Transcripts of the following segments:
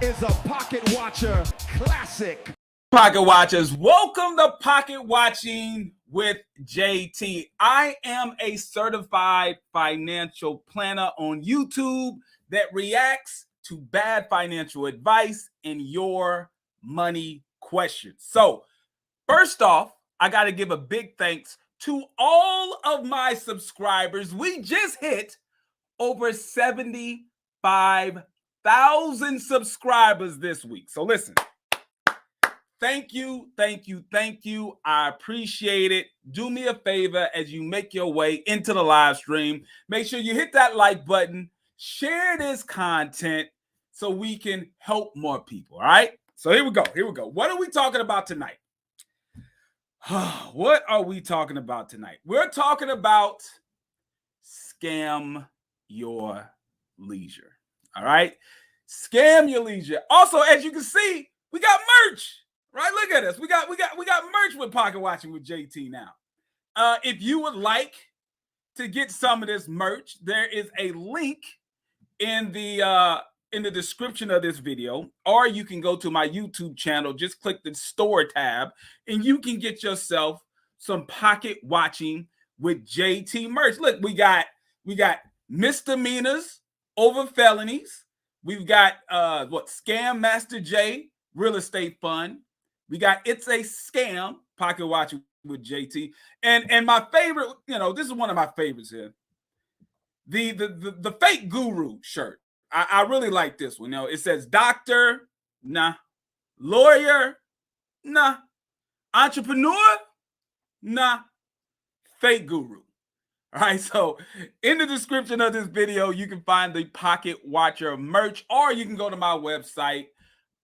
is a Pocket Watcher classic. Pocket Watchers, welcome to Pocket Watching with JT. I am a certified financial planner on YouTube that reacts to bad financial advice and your money questions. So, first off, I got to give a big thanks to all of my subscribers. We just hit over 75,000 subscribers this week. So listen, thank you. I appreciate it. Do me a favor as you make your way into the live stream. Make sure you hit that like button, share this content so we can help more people. All right. So here we go. What are we talking about tonight? What are we talking about tonight? We're talking about scam your leisure. All right. Scam your leisure. Also, as you can see, we got merch. Right? Look at us. We got merch with Pocket Watching with JT now. If you would like to get some of this merch, there is a link in the description of this video, or you can go to my YouTube channel, just click the store tab, and you can get yourself some Pocket Watching with JT merch. Look, we got misdemeanors over felonies. We've got Scam Master J Real Estate Fund. We got It's a Scam Pocket Watching with JT. And my favorite, this is one of my favorites here. The fake guru shirt. I really like this one. It says doctor, nah. Lawyer, nah. Entrepreneur, nah. Fake guru. All right, so in the description of this video, you can find the Pocket Watcher merch, or you can go to my website,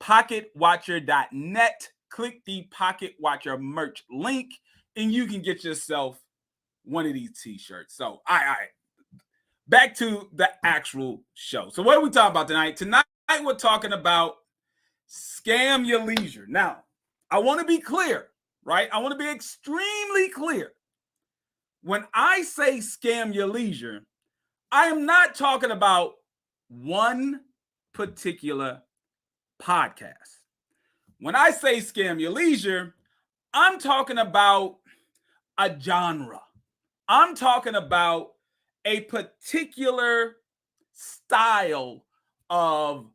PocketWatcher.net. Click the Pocket Watcher merch link, and you can get yourself one of these t-shirts. So, all right. Back to the actual show. So what are we talking about tonight? Tonight, we're talking about scam your leisure. Now, I want to be clear, right? I want to be extremely clear. When I say scam your leisure, I am not talking about one particular podcast. When I say scam your leisure, I'm talking about a genre. I'm talking about a particular style of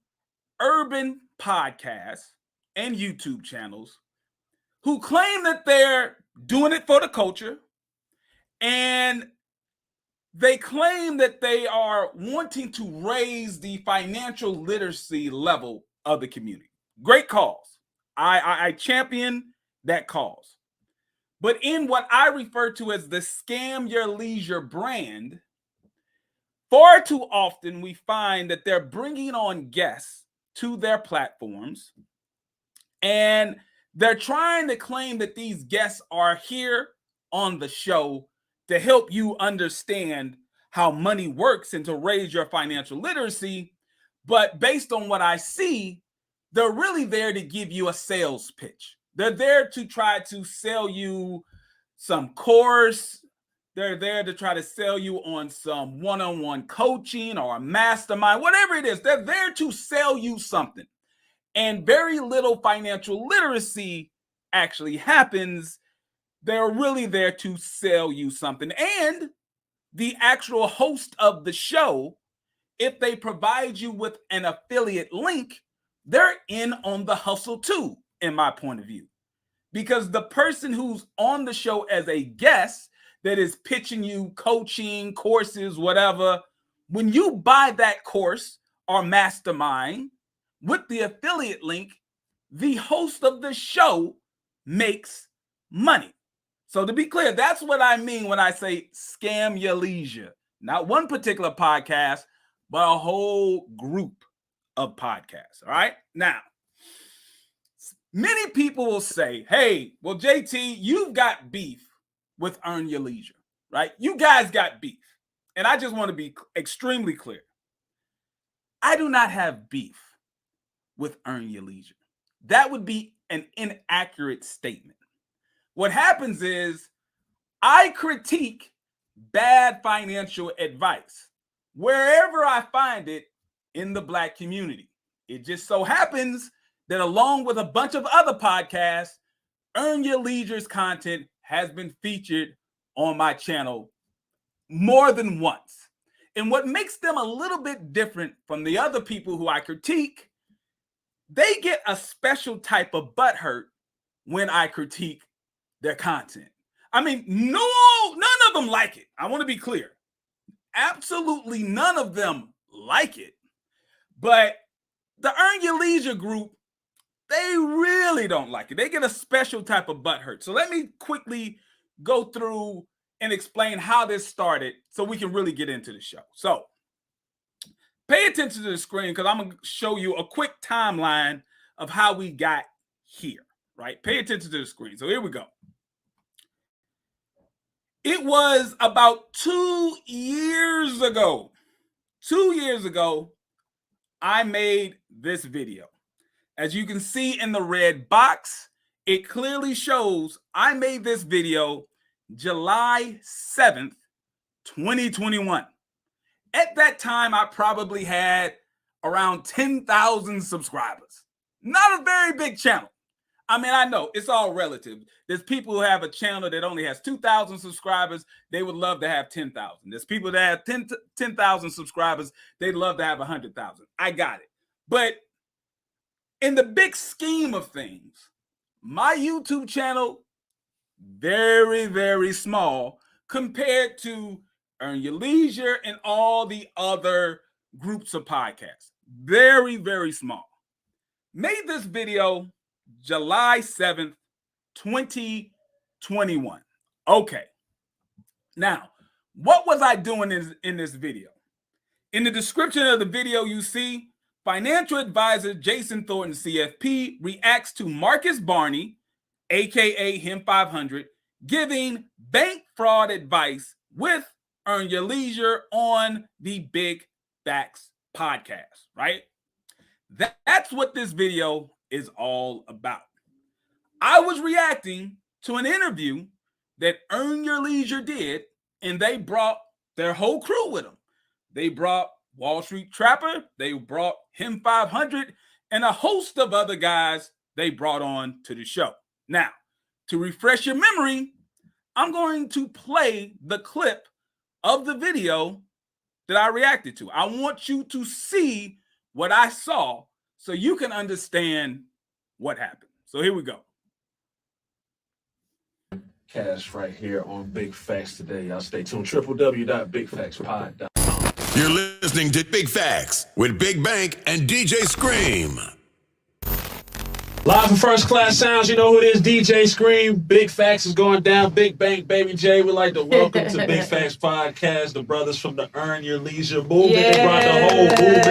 urban podcasts and YouTube channels who claim that they're doing it for the culture, and they claim that they are wanting to raise the financial literacy level of the community. Great cause. I champion that cause. But in what I refer to as the Scam Your Leisure brand, far too often we find that they're bringing on guests to their platforms, and they're trying to claim that these guests are here on the show to help you understand how money works and to raise your financial literacy. But based on what I see, they're really there to give you a sales pitch. They're there to try to sell you some course. They're there to try to sell you on some one-on-one coaching or a mastermind, whatever it is. They're there to sell you something. And very little financial literacy actually happens. They're really there to sell you something. And the actual host of the show, if they provide you with an affiliate link, they're in on the hustle too, in my point of view. Because the person who's on the show as a guest that is pitching you coaching, courses, whatever, when you buy that course or mastermind with the affiliate link, the host of the show makes money. So to be clear, that's what I mean when I say scam your leisure. Not one particular podcast, but a whole group of podcasts. All right. Now, many people will say, hey, well, JT, you've got beef with Earn Your Leisure, right? You guys got beef. And I just want to be extremely clear. I do not have beef with Earn Your Leisure. That would be an inaccurate statement. What happens is I critique bad financial advice wherever I find it in the Black community. It just so happens that along with a bunch of other podcasts, Earn Your Leisure's content has been featured on my channel more than once. And what makes them a little bit different from the other people who I critique, they get a special type of butthurt when I critique their content. I mean, none of them like it. I want to be clear. Absolutely none of them like it. But the Earn Your Leisure group, they really don't like it. They get a special type of butthurt. So let me quickly go through and explain how this started so we can really get into the show. So pay attention to the screen because I'm going to show you a quick timeline of how we got here, right? Pay attention to the screen. So here we go. It was about 2 years ago. 2 years ago, I made this video. As you can see in the red box, it clearly shows I made this video July 7th, 2021. At that time, I probably had around 10,000 subscribers. Not a very big channel. I mean, I know it's all relative. There's people who have a channel that only has 2,000 subscribers. They would love to have 10,000. There's people that have 10,000 subscribers. They'd love to have 100,000. I got it. But in the big scheme of things, my YouTube channel, very, very small compared to Earn Your Leisure and all the other groups of podcasts. Very, very small. Made this video July 7th, 2021. Okay. Now, what was I doing in this video? In the description of the video, you see financial advisor Jason Thornton, CFP, reacts to Marcus Barney, aka Him 500, giving bank fraud advice with Earn Your Leisure on the Big Facts podcast, right? That's what this video is all about. I was reacting to an interview that Earn Your Leisure did, and they brought their whole crew with them. They brought Wall Street Trapper, they brought Him 500, and a host of other guys they brought on to the show. Now, to refresh your memory, I'm going to play the clip of the video that I reacted to. I want you to see what I saw so you can understand what happened. So here we go. Cash right here on Big Facts today. Y'all stay tuned. www.bigfactspod.com. You're listening to Big Facts with Big Bank and DJ Scream. Live from First Class Sounds, you know who it is, DJ Scream. Big Facts is going down. Big Bank, Baby J. We'd like to welcome to Big Facts Podcast the brothers from the Earn Your Leisure movement. Yeah. They brought the whole movement.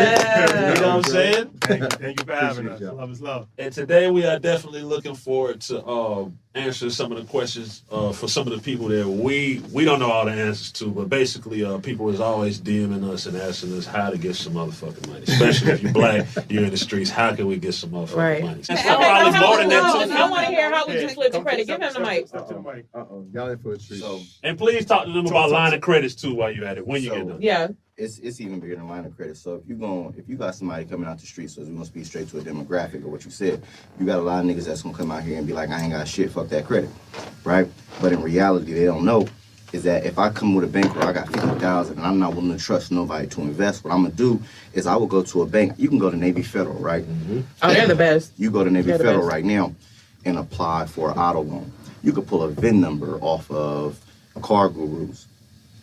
You know what I'm saying? Thank you for having us. Love is love. And today we are definitely looking forward to answer some of the questions for some of the people that we don't know all the answers to, but basically people is always DMing us and asking us how to get some motherfucking money. Especially if you're black, you're in the streets, how can we get some motherfucking money? And probably more than that too. I want to hear how would you flip the credit. Give him the mic. Y'all in for a treat. So And please talk to them about line of credits too while you're at it, when you get done. Yeah. it's even bigger than line of credit. So if you got somebody coming out the street, so we're gonna speak straight to a demographic of what you said, you got a lot of niggas that's gonna come out here and be like, I ain't got shit, fuck that credit, right? But in reality, they don't know is that if I come with a bank where I got 50,000 and I'm not willing to trust nobody to invest, what I'm gonna do is I will go to a bank. You can go to Navy Federal, right? Mm-hmm. Oh, they're the best. You go to Navy They're the Federal best. right now and apply for an auto loan. You could pull a VIN number off of Car Gurus.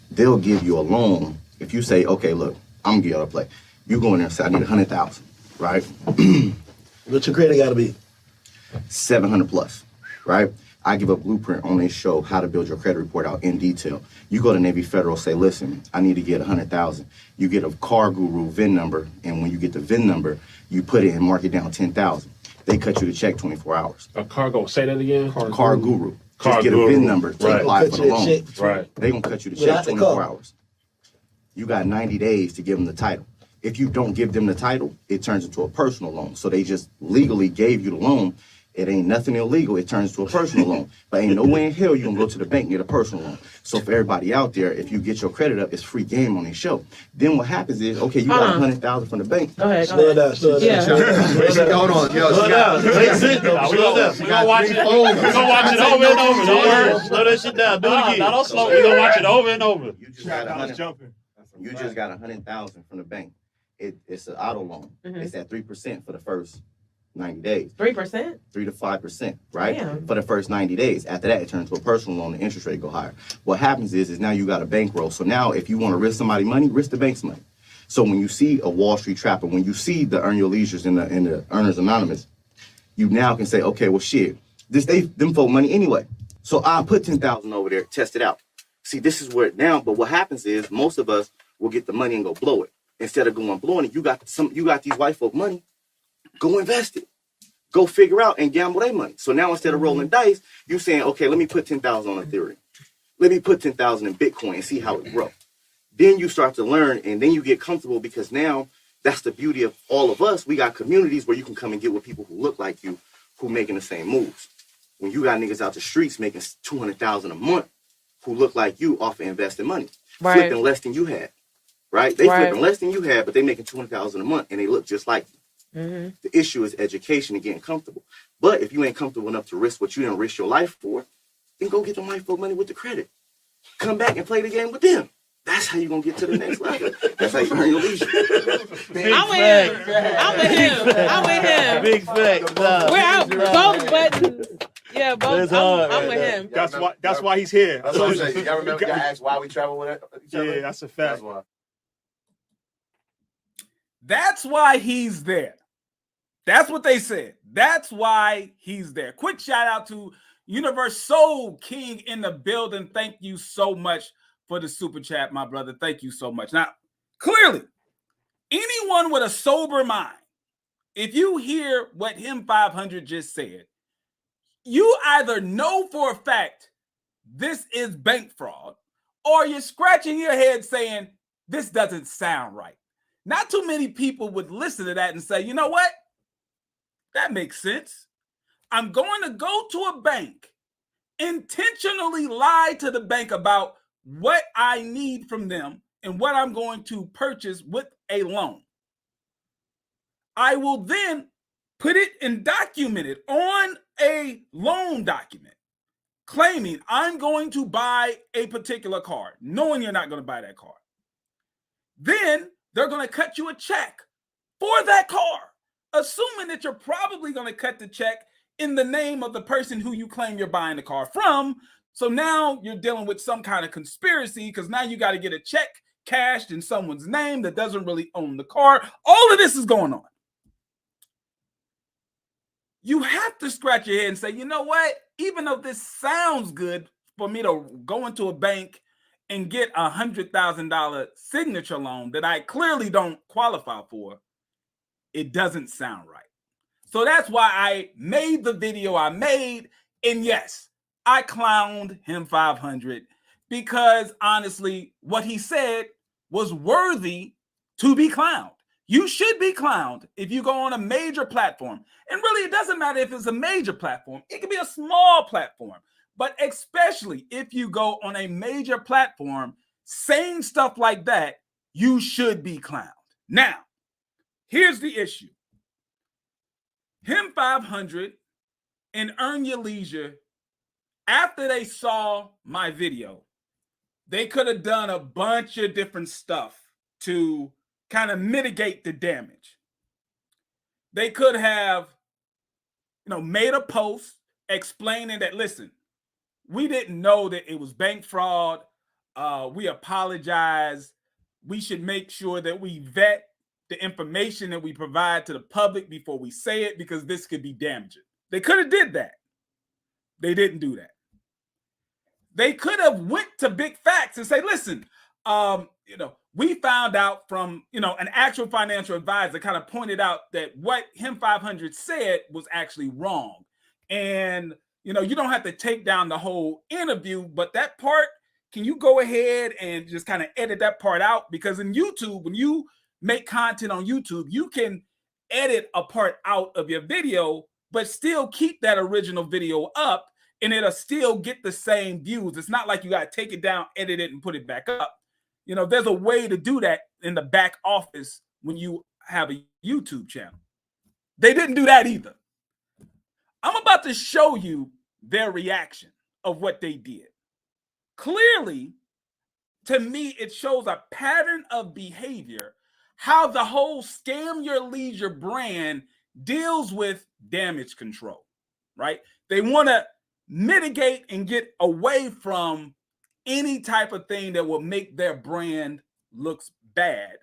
They'll give you a loan if you say, okay, look, I'm gonna get you a play. You go in there and say, I need 100,000, right? What's your credit gotta be? 700 plus, right? I give a blueprint on this show how to build your credit report out in detail. You go to Navy Federal, say, listen, I need to get 100,000. You get a Car Guru VIN number, and when you get the VIN number, you put it and mark it down 10,000. They cut you the check 24 hours. A cargo, say that again? Car Guru. Car Just get Guru. a VIN number to Right. apply for the loan. Right. They gonna cut you the check Without the 24 car. hours. You got 90 days to give them the title. If you don't give them the title, it turns into a personal loan. So they just legally gave you the loan, It ain't nothing illegal. It turns to a personal loan. But ain't no way in hell you gonna go to the bank and get a personal loan. So for everybody out there, if you get your credit up, it's free game on their show. Then what happens is, okay, you got 100,000 from the bank. Go ahead. Slow down. Yeah. Hold on, yo. Slow down. We're gonna watch it over and over. Don't worry. Slow that shit down. Do it again. Don't slow. We're gonna watch it over and over. You just got 100,000 from the bank. It's an auto loan. It's at 3% for the first 90 days. 3%? 3 to 5%, right? Damn. For the first 90 days. After that, it turns to a personal loan. The interest rate go higher. What happens is now you got a bankroll. So now if you want to risk somebody money, risk the bank's money. So when you see a Wall Street trapper, when you see the Earn Your Leisures in the Earners Anonymous, you now can say, okay, well, shit, them folk money anyway. So I'll put 10,000 over there, test it out. See, this is where it now, but what happens is most of us will get the money and go blow it. Instead of going blowing it, you got these white folk money, go invest it. Go figure out and gamble their money. So now instead of rolling dice, you saying, okay, let me put 10,000 on Ethereum. Let me put 10,000 in Bitcoin and see how it grows. Then you start to learn and then you get comfortable because now that's the beauty of all of us. We got communities where you can come and get with people who look like you, who making the same moves. When you got niggas out the streets making 200,000 a month who look like you off of investing money, flipping less than you had, right? They flipping less than you had, but they making 200,000 a month and they look just like you. The issue is education and getting comfortable. But if you ain't comfortable enough to risk what you didn't risk your life for, then go get the white folk money with the credit. Come back and play the game with them. That's how you gonna get to the next level. That's how you earn your leisure. I'm with him. Big fact. We're out both buttons. Yeah, both. I'm with him. That's why he's here. That's what I'm saying. Y'all remember y'all asked why we travel with each other? Yeah, that's a fact. That's why. That's why he's there. That's what they said. That's why he's there. Quick shout out to Universe Soul King in the building. Thank you so much for the super chat, my brother. Thank you so much. Now, clearly, anyone with a sober mind, if you hear what him 500 just said, you either know for a fact this is bank fraud, or you're scratching your head saying, this doesn't sound right. Not too many people would listen to that and say, you know what? That makes sense. I'm going to go to a bank, intentionally lie to the bank about what I need from them and what I'm going to purchase with a loan. I will then put it and document it on a loan document, claiming I'm going to buy a particular car, knowing you're not going to buy that car. Then they're going to cut you a check for that car, assuming that you're probably going to cut the check in the name of the person who you claim you're buying the car from. So now you're dealing with some kind of conspiracy because now you got to get a check cashed in someone's name that doesn't really own the car. All of this is going on. You have to scratch your head and say, you know what? Even though this sounds good for me to go into a bank and get $100,000 signature loan that I clearly don't qualify for, it doesn't sound right. So that's why I made the video I made. And yes, I clowned him 500 because honestly, what he said was worthy to be clowned. You should be clowned if you go on a major platform. And really, it doesn't matter if it's a major platform. It could be a small platform. But especially if you go on a major platform saying stuff like that, you should be clowned. Now, here's the issue. Him 500 and Earn Your Leisure, after they saw my video, they could have done a bunch of different stuff to kind of mitigate the damage. They could have, made a post explaining that, listen, we didn't know that it was bank fraud. We apologize. We should make sure that we vet the information that we provide to the public before we say it, because this could be damaging. They could have did that. They didn't do that. They could have went to Big Facts and say, listen, we found out from, an actual financial advisor kind of pointed out that what him 500 said was actually wrong. And, you don't have to take down the whole interview, but that part, can you go ahead and just kind of edit that part out? Because in YouTube, when you make content on YouTube, you can edit a part out of your video but still keep that original video up, and it'll still get the same views. It's not like you got to take it down, edit it, and put it back up. You know, there's a way to do that in the back office when you have a YouTube channel. They didn't do that either. I'm about to show you their reaction of what they did. Clearly, to me, it shows a pattern of behavior, how the whole Scam Your Leisure brand deals with damage control, right? They want to mitigate and get away from any type of thing that will make their brand looks bad.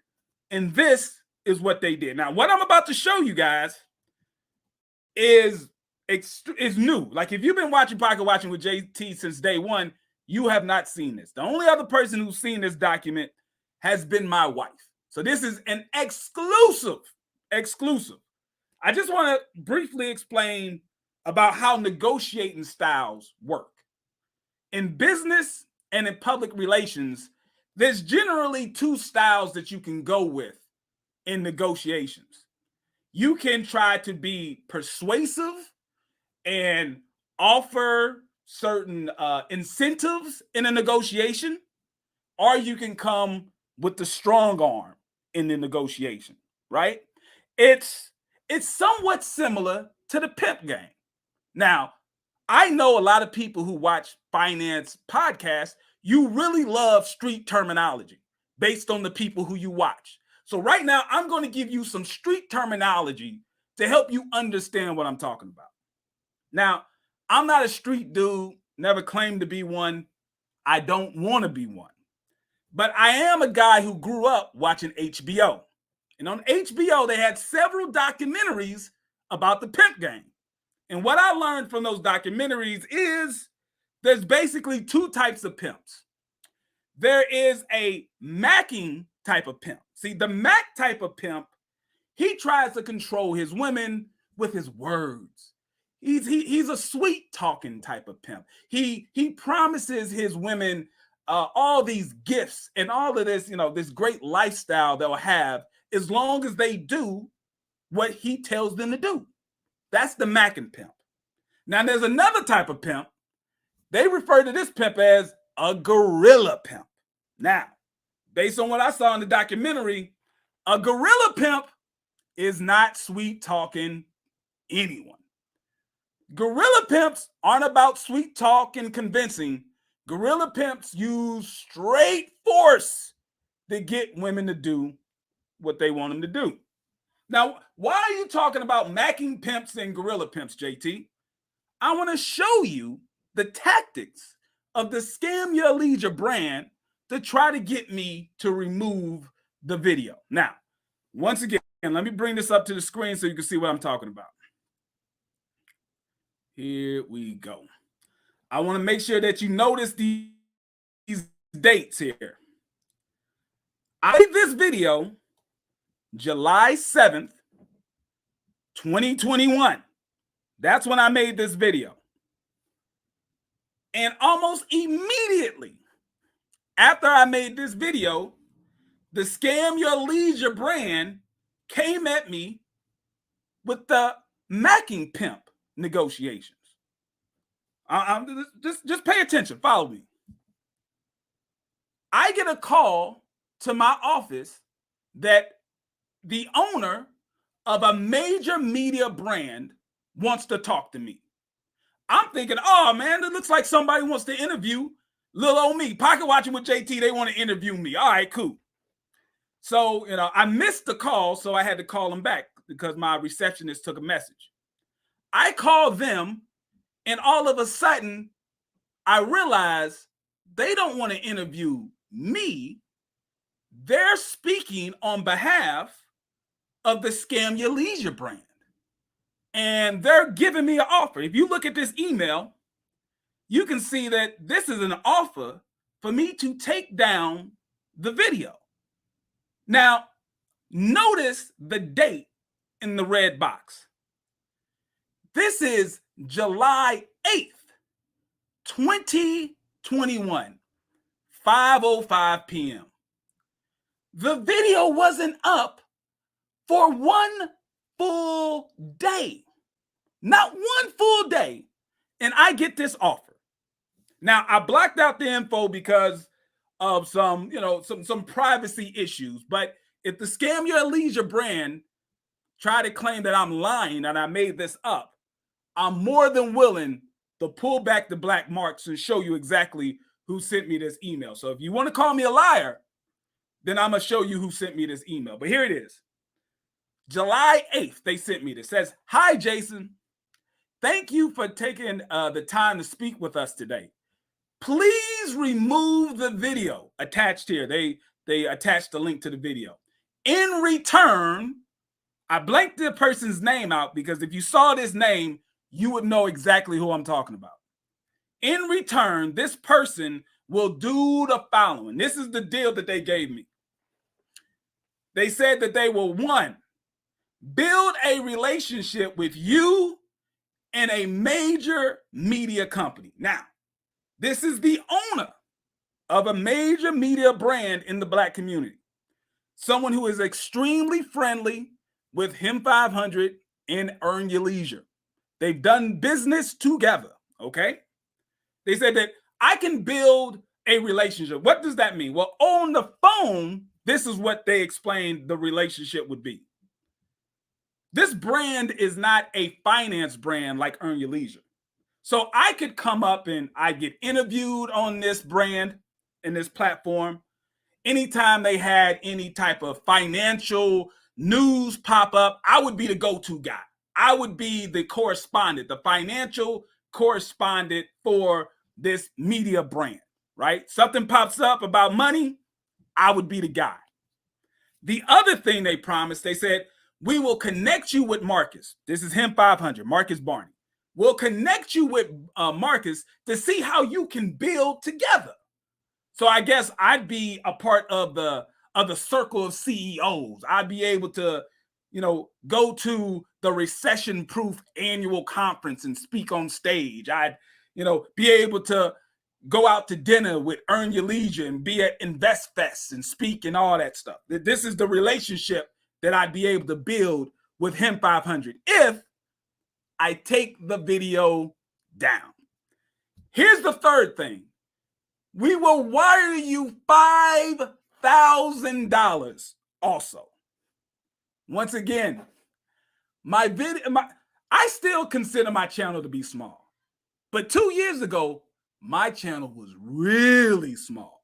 And this is what they did. Now, what I'm about to show you guys is new. Like, if you've been watching Pocket Watching with JT since day one, you have not seen this. The only other person who's seen this document has been my wife. So this is an exclusive. I just want to briefly explain about how negotiating styles work. In business and in public relations, there's generally two styles that you can go with in negotiations. You can try to be persuasive and offer certain incentives in a negotiation, or you can come with the strong arm in the negotiation, right? It's somewhat similar to the pimp game. Now, I know a lot of people who watch finance podcasts, you really love street terminology based on the people who you watch. So right now, I'm going to give you some street terminology to help you understand what I'm talking about. Now, I'm not a street dude, never claimed to be one. I don't want to be one. But I am a guy who grew up watching HBO. And on HBO, they had several documentaries about the pimp game. And what I learned from those documentaries is there's basically two types of pimps. There is a macking type of pimp. See, the Mac type of pimp, he tries to control his women with his words. He's a sweet talking type of pimp. He promises his women all these gifts and all of this, this great lifestyle they'll have as long as they do what he tells them to do. That's the macking pimp. Now, there's another type of pimp. They refer to this pimp as a gorilla pimp. Now, based on what I saw in the documentary, a gorilla pimp is not sweet talking anyone. Gorilla pimps aren't about sweet talk and convincing. Gorilla pimps use straight force to get women to do what they want them to do. Now, why are you talking about macking pimps and gorilla pimps, JT? I want to show you the tactics of the Scam Your Leisure brand to try to get me to remove the video. Now, once again, let me bring this up to the screen so you can see what I'm talking about. Here we go. I want to make sure that you notice these dates here. I made this video July 7th, 2021. That's when I made this video. And almost immediately after I made this video, the Scam Your Leisure brand came at me with the macking pimp negotiations. Just pay attention. Follow me. I get a call to my office that the owner of a major media brand wants to talk to me. I'm thinking, oh man, it looks like somebody wants to interview little old me. Pocket Watching with JT, they want to interview me. All right, cool. So, I missed the call, so I had to call them back because my receptionist took a message. I called them, and all of a sudden, I realized they don't want to interview me. They're speaking on behalf of the Scam Your Leisure brand. And they're giving me an offer. If you look at this email, you can see that this is an offer for me to take down the video. Now, notice the date in the red box. This is July 8th, 2021, 5:05 p.m. The video wasn't up for one full day. Not one full day. And I get this offer. Now, I blocked out the info because of some privacy issues. But if the Scam Your Leisure brand try to claim that I'm lying and I made this up, I'm more than willing to pull back the black marks and show you exactly who sent me this email. So if you want to call me a liar, then I'm going to show you who sent me this email. But here it is. July 8th, they sent me this. It says, "Hi, Jason. Thank you for taking the time to speak with us today. Please remove the video attached here." They attached the link to the video. "In return," I blanked the person's name out because if you saw this name, you would know exactly who I'm talking about. "In return, this person will do the following." This is the deal that they gave me. They said that they will, 1, build a relationship with you and a major media company. Now, this is the owner of a major media brand in the black community. Someone who is extremely friendly with Him 500 and Earn Your Leisure. They've done business together, okay? They said that I can build a relationship. What does that mean? Well, on the phone, this is what they explained the relationship would be. This brand is not a finance brand like Earn Your Leisure. So I could come up and I get interviewed on this brand and this platform. Anytime they had any type of financial news pop up, I would be the go-to guy. I would be the correspondent, the financial correspondent for this media brand, right? Something pops up about money, I would be the guy. The other thing they promised, they said, "We will connect you with Marcus." This is Him 500, Marcus Barney. "We'll connect you with Marcus to see how you can build together." So I guess I'd be a part of the circle of CEOs. I'd be able to, go to the recession-proof annual conference and speak on stage. I'd, be able to go out to dinner with Earn Your Leisure and be at Invest Fest and speak and all that stuff. This is the relationship that I'd be able to build with Him 500 if I take the video down. Here's the third thing. We will wire you $5,000 also. Once again, I still consider my channel to be small. But 2 years ago, my channel was really small.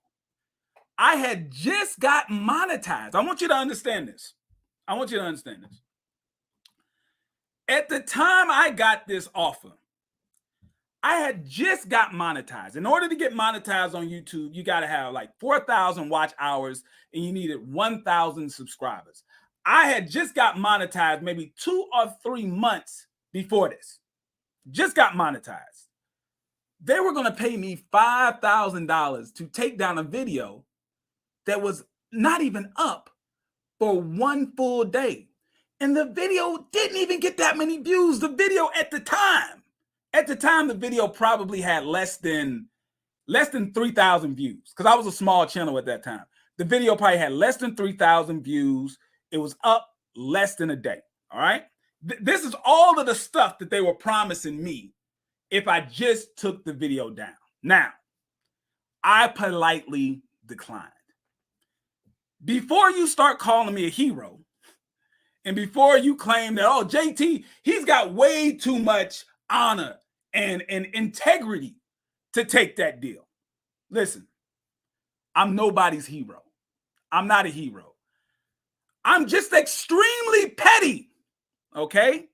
I had just got monetized. I want you to understand this. At the time I got this offer, I had just got monetized. In order to get monetized on YouTube, you got to have like 4,000 watch hours and you needed 1,000 subscribers. I had just got monetized maybe 2 or 3 months before this. Just got monetized. They were going to pay me $5,000 to take down a video that was not even up for 1 full day. And the video didn't even get that many views. The video at the time, the video probably had less than 3,000 views because I was a small channel at that time. The video probably had less than 3,000 views. It was up less than a day. All right. This is all of the stuff that they were promising me if I just took the video down. Now, I politely declined. Before you start calling me a hero, and before you claim that, oh, JT, he's got way too much honor and integrity to take that deal. Listen, I'm nobody's hero. I'm not a hero. I'm just extremely petty, okay?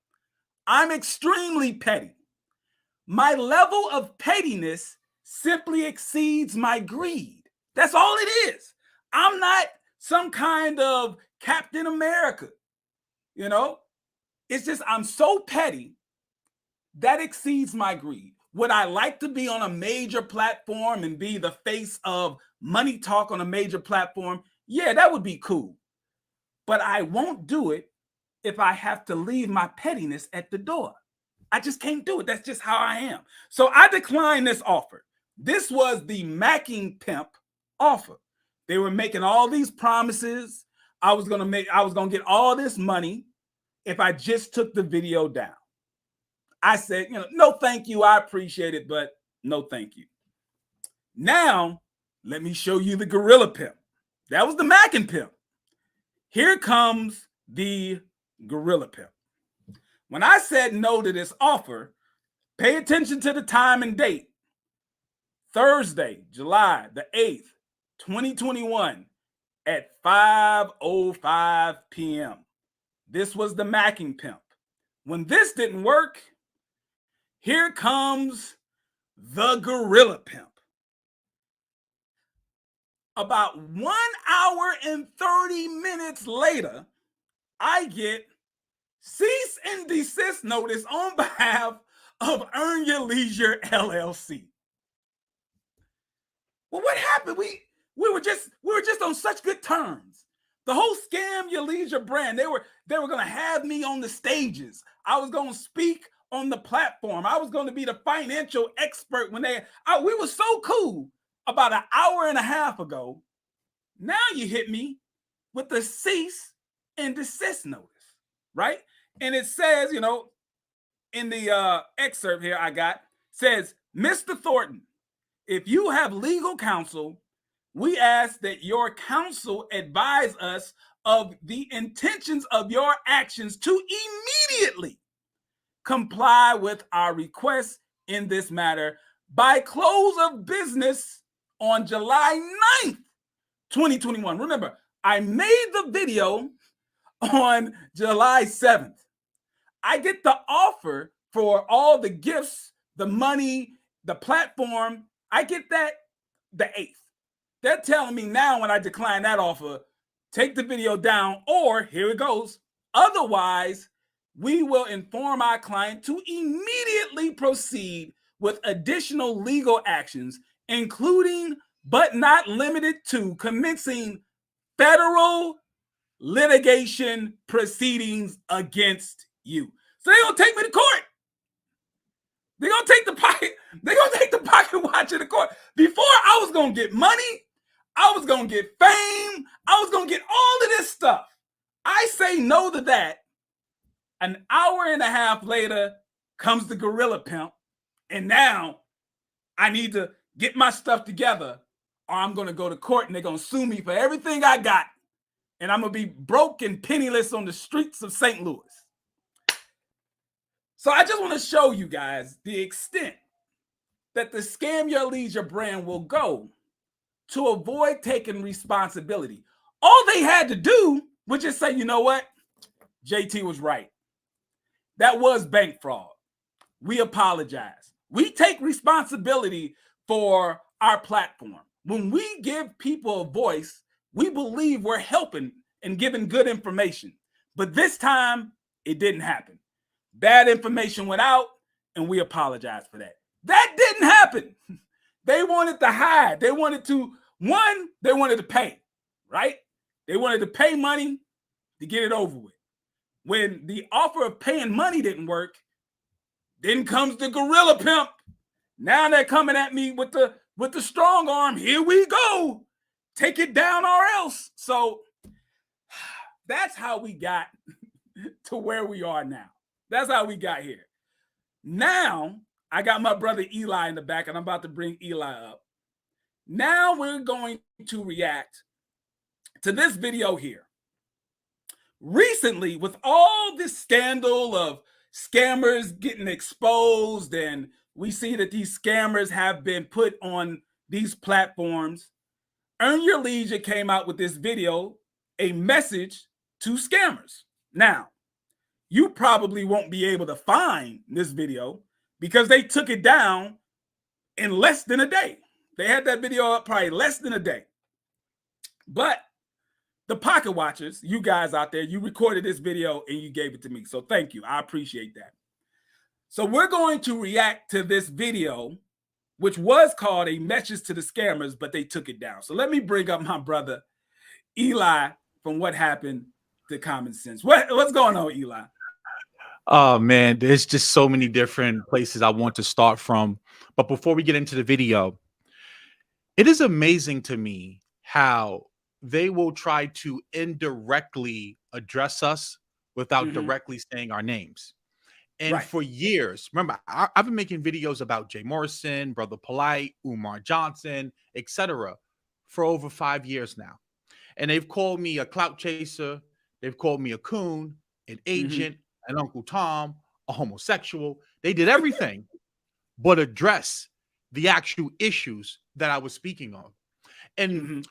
I'm extremely petty. My level of pettiness simply exceeds my greed. That's all it is. I'm not some kind of Captain America. It's just I'm so petty that exceeds my greed. Would I like to be on a major platform and be the face of money talk on a major platform? Yeah, that would be cool. But I won't do it if I have to leave my pettiness at the door. I just can't do it. That's just how I am. So I declined this offer. This was the Macking Pimp offer. They were making all these promises. I was gonna get all this money if I just took the video down. I said, no, thank you. I appreciate it, but no, thank you. Now, let me show you the Gorilla Pimp. That was the Mackin Pimp. Here comes the Gorilla Pimp. When I said no to this offer, pay attention to the time and date. Thursday, July the 8th, 2021 at 5:05 p.m. This was the Mackin Pimp. When this didn't work, here comes the Gorilla Pimp. About 1 hour and 30 minutes later, I get cease and desist notice on behalf of Earn Your Leisure LLC. Well, what happened? We were just on such good terms. The whole Scam Your Leisure brand, they were going to have me on the stages. I was going to speak on the platform. I was going to be the financial expert when we were so cool about an hour and a half ago. Now you hit me with the cease and desist notice, right? And it says, in the excerpt here I got, says, Mr. Thornton, if you have legal counsel, we ask that your counsel advise us of the intentions of your actions to immediately comply with our request in this matter by close of business on July 9th, 2021. Remember, I made the video on July 7th. I get the offer for all the gifts, the money, the platform. I get that the 8th. They're telling me now when I decline that offer, take the video down, or here it goes. Otherwise, we will inform our client to immediately proceed with additional legal actions, including but not limited to commencing federal litigation proceedings against you. So they're gonna take me to court. They're gonna take the pocket watcher to court. Before I was gonna get money, I was gonna get fame, I was gonna get all of this stuff. I say no to that. An hour and a half later comes the Gorilla Pimp, and now I need to get my stuff together, or I'm gonna go to court and they're gonna sue me for everything I got, and I'm gonna be broke and penniless on the streets of St. Louis. So I just want to show you guys the extent that the Scam Your Leisure brand will go to avoid taking responsibility. All they had to do was just say, you know what? JT was right. That was bank fraud. We apologize. We take responsibility for our platform. When we give people a voice, we believe we're helping and giving good information. But this time, it didn't happen. Bad information went out, and we apologize for that. That didn't happen. They wanted to hide. They wanted to pay, right? They wanted to pay money to get it over with. When the offer of paying money didn't work, then comes the Gorilla Pimp. Now they're coming at me with the strong arm. Here we go. Take it down or else. So that's how we got to where we are now. That's how we got here. Now, I got my brother Eli in the back, and I'm about to bring Eli up. Now we're going to react to this video here. Recently, with all this scandal of scammers getting exposed, and we see that these scammers have been put on these platforms, Earn Your Leisure came out with this video, a message to scammers. Now, you probably won't be able to find this video because they took it down in less than a day. They had that video up probably less than a day. But the Pocket Watchers, you guys out there, you recorded this video and you gave it to me. So thank you. I appreciate that. So we're going to react to this video, which was called a message to the scammers, but they took it down. So let me bring up my brother Eli from What Happened to Common Sense. What's going on, Eli? Oh man, there's just so many different places I want to start from. But before we get into the video, it is amazing to me how they will try to indirectly address us without directly saying our names. And Right. for years, remember, I've been making videos about Jay Morrison, Brother Polite, Umar Johnson, etc. for over 5 years now. And they've called me a clout chaser. They've called me a coon, an agent, an Uncle Tom, a homosexual. They did everything but address the actual issues that I was speaking on. And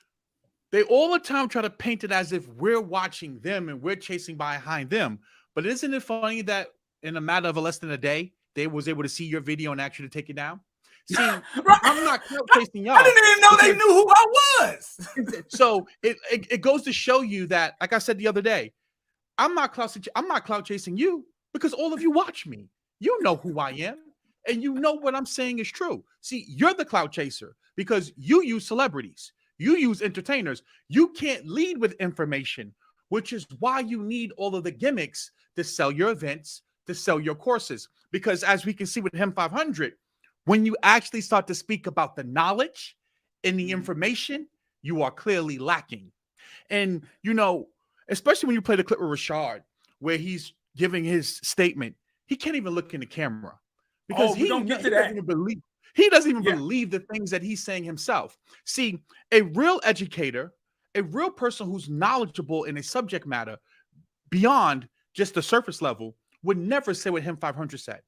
they all the time try to paint it as if we're watching them and we're chasing behind them. But isn't it funny that in a matter of less than a day, they was able to see your video and actually to take it down? See, I'm not chasing y'all. I didn't even know they knew who I was. So it goes to show you that, like I said the other day, I'm not clout chasing you because all of you watch me. You know who I am, and you know what I'm saying is true. See, you're the clout chaser because you use celebrities, you use entertainers. You can't lead with information, which is why you need all of the gimmicks to sell your events, to sell your courses. Because as we can see with Him 500, when you actually start to speak about the knowledge and the information, you are clearly lacking. And, you know, especially when you play the clip with Rashard, where he's giving his statement, he can't even look in the camera because he doesn't even believe the things that he's saying himself. See, a real educator, a real person who's knowledgeable in a subject matter beyond just the surface level would never say what Him 500 said.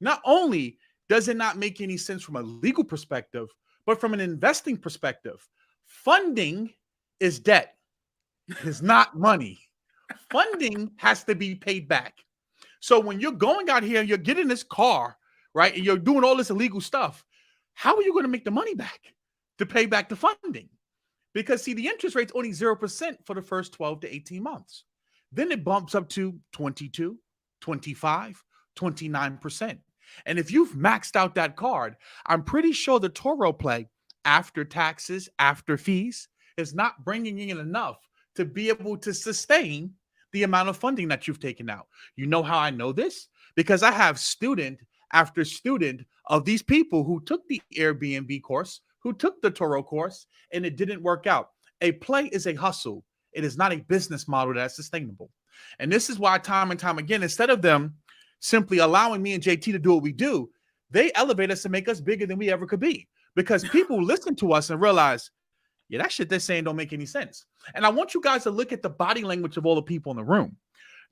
Not only does it not make any sense from a legal perspective, but from an investing perspective, funding is debt. It's not money. Funding has to be paid back. So when you're going out here and you're getting this car, right, and you're doing all this illegal stuff, how are you going to make the money back to pay back the funding? Because, see, the interest rate's only 0% for the first 12 to 18 months. Then it bumps up to 22, 25, 29%. And if you've maxed out that card, I'm pretty sure the Toro play after taxes, after fees, is not bringing in enough to be able to sustain the amount of funding that you've taken out. You know how I know this? Because I have student after student of these people who took the Airbnb course, who took the Toro course, and it didn't work out. A play is a hustle. It is not a business model that's sustainable. And this is why time and time again, instead of them simply allowing me and JT to do what we do, they elevate us to make us bigger than we ever could be. Because people listen to us and realize, yeah, that shit they're saying don't make any sense. And I want you guys to look at the body language of all the people in the room.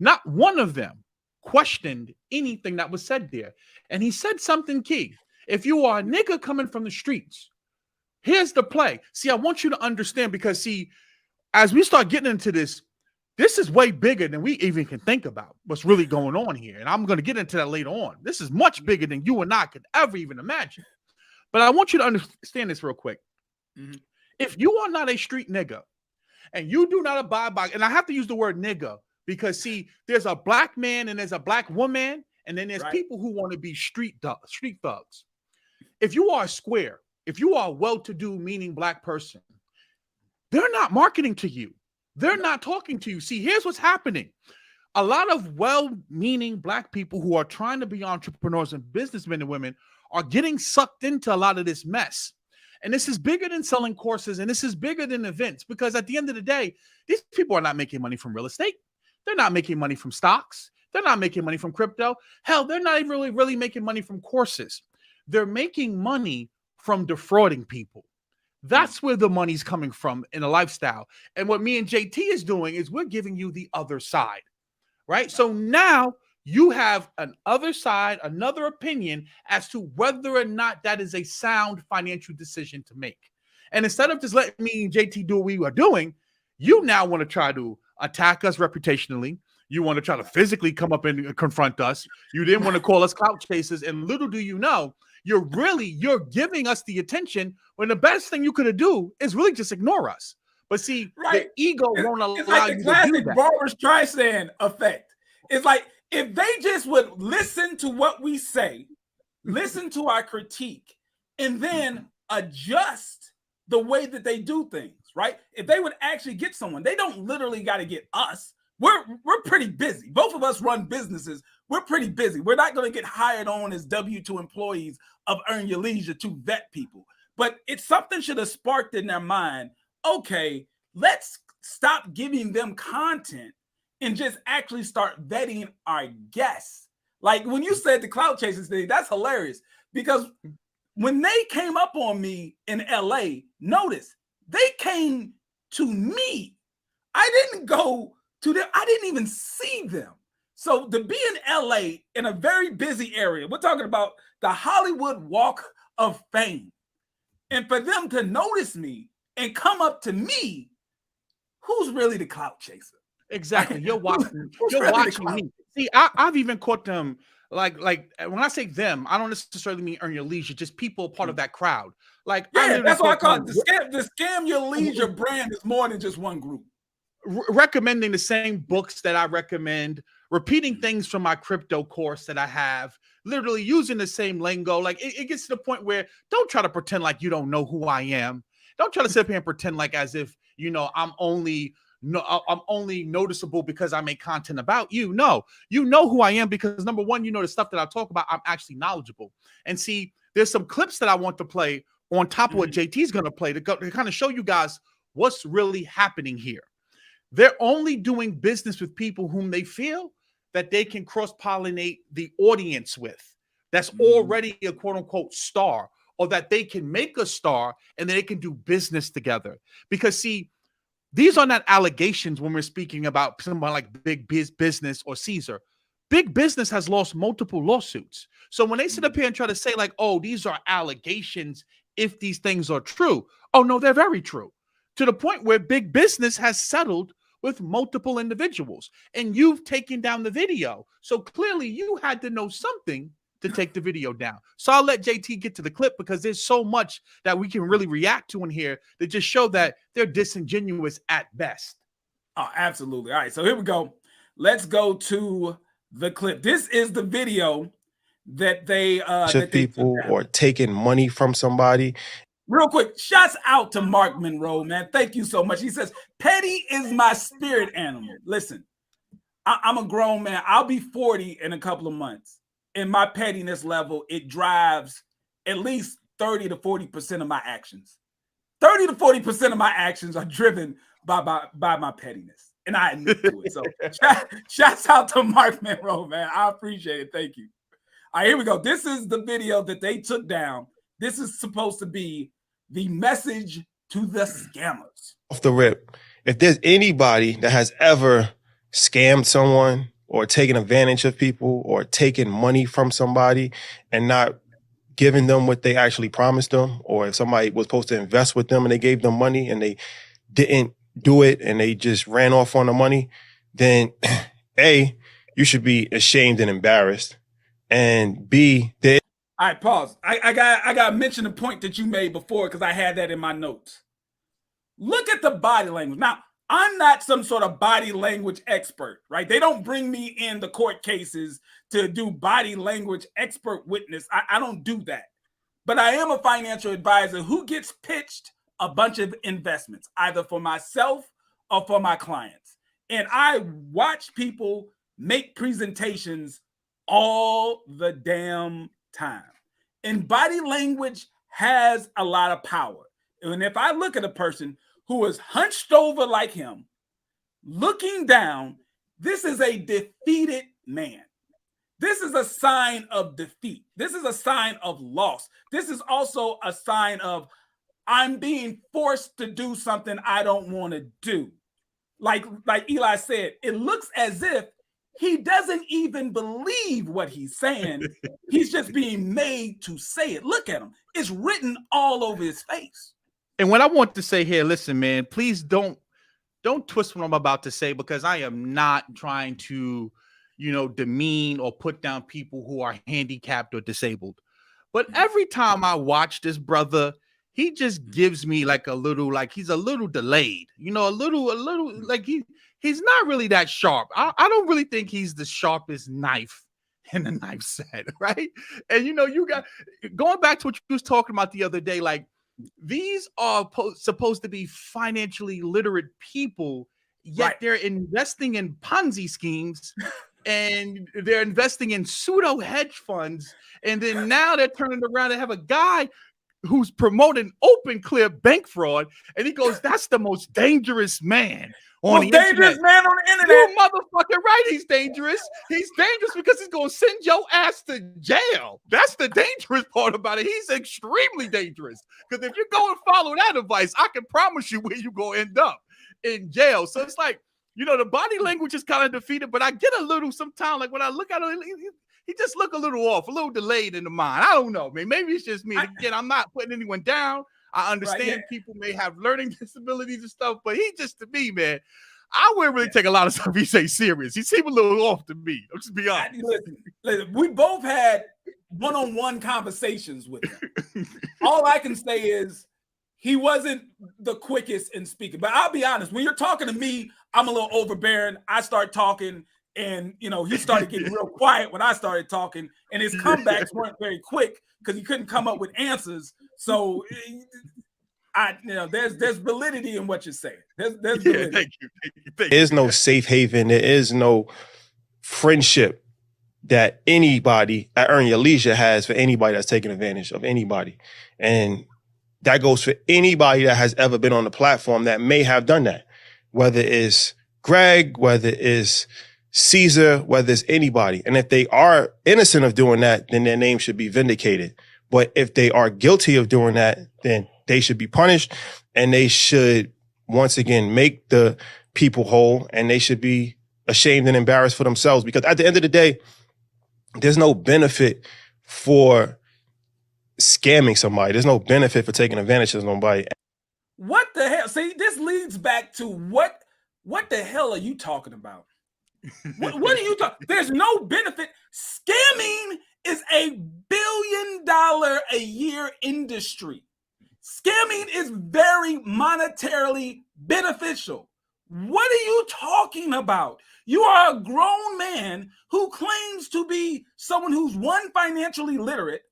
Not one of them questioned anything that was said there. And he said something key. If you are a nigga coming from the streets, here's the play. See, I want you to understand because, see, as we start getting into this, this is way bigger than we even can think about what's really going on here. And I'm going to get into that later on. This is much bigger than you and I could ever even imagine. But I want you to understand this real quick. Mm-hmm. If you are not a street nigga and you do not abide by, and I have to use the word nigga because, see, there's a black man and there's a black woman, and then there's people who want to be street thugs. If you are a square, if you are a well-to-do, meaning black person, they're not marketing to you. They're not talking to you. See, here's what's happening. A lot of well-meaning black people who are trying to be entrepreneurs and businessmen and women are getting sucked into a lot of this mess. And this is bigger than selling courses, and this is bigger than events, because at the end of the day, these people are not making money from real estate. They're not making money from stocks. They're not making money from crypto. Hell, they're not even really making money from courses. They're making money from defrauding people. That's where the money's coming from in a lifestyle. And what me and JT is doing is we're giving you the other side, right? So now you have an other side, another opinion as to whether or not that is a sound financial decision to make. And instead of just letting me and JT do what we are doing, you now want to try to attack us reputationally. You want to try to physically come up and confront us. You didn't want to call us clout chasers. And little do you know, you're giving us the attention when the best thing you could do is really just ignore us. But see, the ego won't allow it's like you the to do classic that. Barbra Streisand effect. It's like if they just would listen to what we say, listen to our critique, and then adjust the way that they do things, right? If they would actually get someone, they don't literally got to get us. We're pretty busy. Both of us run businesses. We're pretty busy. We're not going to get hired on as W-2 employees of Earn Your Leisure to vet people. But it's something should have sparked in their mind, okay, let's stop giving them content and just actually start vetting our guests Like when you said the clout chasing thing, that's hilarious because when they came up on me in LA, notice they came to me. I didn't go to them. I didn't even see them. So to be in LA in a very busy area, we're talking about the Hollywood Walk of Fame, and for them to notice me and come up to me, who's really the clout chaser? Exactly. You're watching. You're really watching me. See, I've even caught them. Like when I say them, I don't necessarily mean earn your leisure. Just people part of that crowd. Like yeah, that's why I call it the scam your leisure brand is more than just one group. Recommending the same books that I recommend, repeating things from my crypto course that I have, literally using the same lingo. Like it gets to the point where don't try to pretend like you don't know who I am. Don't try to sit up here and pretend like as if I'm only noticeable because I make content about you. No, you know who I am because number one, the stuff that I talk about, I'm actually knowledgeable. And see, there's some clips that I want to play on top of what JT's going to play to kind of show you guys what's really happening here. They're only doing business with people whom they feel that they can cross-pollinate the audience with. That's already a quote-unquote star, or that they can make a star and they can do business together. Because see, these are not allegations when we're speaking about somebody like Big Business or Caesar. Big Business has lost multiple lawsuits. So when they sit up here and try to say like, oh, these are allegations if these things are true. Oh, no, they're very true. To the point where Big Business has settled with multiple individuals. And you've taken down the video. So clearly you had to know something to take the video down. So I'll let JT get to the clip because there's so much that we can really react to in here that just show that they're disingenuous at best. Oh, absolutely. All right, so here we go. Let's go to the clip. This is the video that they people or taking money from somebody. Real quick, shouts out to Mark Monroe, man. Thank you so much. He says, petty is my spirit animal. Listen, I'm a grown man. I'll be 40 in a couple of months. In my pettiness level, it drives at least 30 to 40% of my actions. 30 to 40% of my actions are driven by my pettiness. And I admit to it. So shouts out to Mark Monroe, man. I appreciate it. Thank you. All right, here we go. This is the video that they took down. This is supposed to be the message to the scammers. Off the rip, if there's anybody that has ever scammed someone or taken advantage of people or taken money from somebody and not giving them what they actually promised them, or if somebody was supposed to invest with them and they gave them money and they didn't do it and they just ran off on the money, then A, you should be ashamed and embarrassed. And B, all right, pause. I got to mention the point that you made before because I had that in my notes. Look at the body language. Now, I'm not some sort of body language expert, right? They don't bring me in the court cases to do body language expert witness. I don't do that. But I am a financial advisor who gets pitched a bunch of investments, either for myself or for my clients. And I watch people make presentations all the damn time. And body language has a lot of power. And if I look at a person who is hunched over like him, looking down, this is a defeated man. This is a sign of defeat. This is a sign of loss. This is also a sign of I'm being forced to do something I don't want to do. Like Eli said, it looks as if he doesn't even believe what he's saying. He's just being made to say it. Look at him. It's written all over his face. And what I want to say here, listen, man, please don't twist what I'm about to say because I am not trying to, demean or put down people who are handicapped or disabled. But every time I watch this brother, he just gives me like a little, like he's a little delayed, a little like he's not really that sharp. I don't really think he's the sharpest knife in the knife set, right? And you got going back to what you was talking about the other day, like these are supposed to be financially literate people, yet right. They're investing in Ponzi schemes and they're investing in pseudo hedge funds, and then now they're turning around and have a guy who's promoting open clear bank fraud, and he goes, that's the most dangerous man. on the internet. Dangerous man on the internet. You motherfucking right, he's dangerous. He's dangerous because he's gonna send your ass to jail. That's the dangerous part about it. He's extremely dangerous. Because if you go and follow that advice, I can promise you where you gonna end up in jail. So it's like, you know, the body language is kind of defeated, but I get a little sometimes, like when I look at him, he just look a little off, a little delayed in the mind. I don't know, man. Maybe it's just me. Again, I'm not putting anyone down. I understand people may have learning disabilities and stuff, but he just, to me, man, I wouldn't really take a lot of stuff he say serious. He seemed a little off to me. I'll just be honest. Listen, we both had one-on-one conversations with him. All I can say is he wasn't the quickest in speaking. But I'll be honest, when you're talking to me, I'm a little overbearing. I start talking, and you know, he started getting real quiet when I started talking, and his comebacks weren't very quick because he couldn't come up with answers. So there's validity in what you're saying. There's validity. Thank you. There is no safe haven. There is no friendship that anybody at Earn Your Leisure has for anybody that's taking advantage of anybody. And that goes for anybody that has ever been on the platform that may have done that. Whether it's Greg, whether it's Caesar, whether it's anybody. And if they are innocent of doing that, then their name should be vindicated. But if they are guilty of doing that, then they should be punished, and they should once again make the people whole, and they should be ashamed and embarrassed for themselves, because at the end of the day, there's no benefit for scamming somebody. There's no benefit for taking advantage of somebody. What the hell? See, this leads back to what the hell are you talking about? What are you talking? There's no benefit. Scamming is $1 billion a year industry. Scamming is very monetarily beneficial. What are you talking about? You are a grown man who claims to be someone who's financially literate,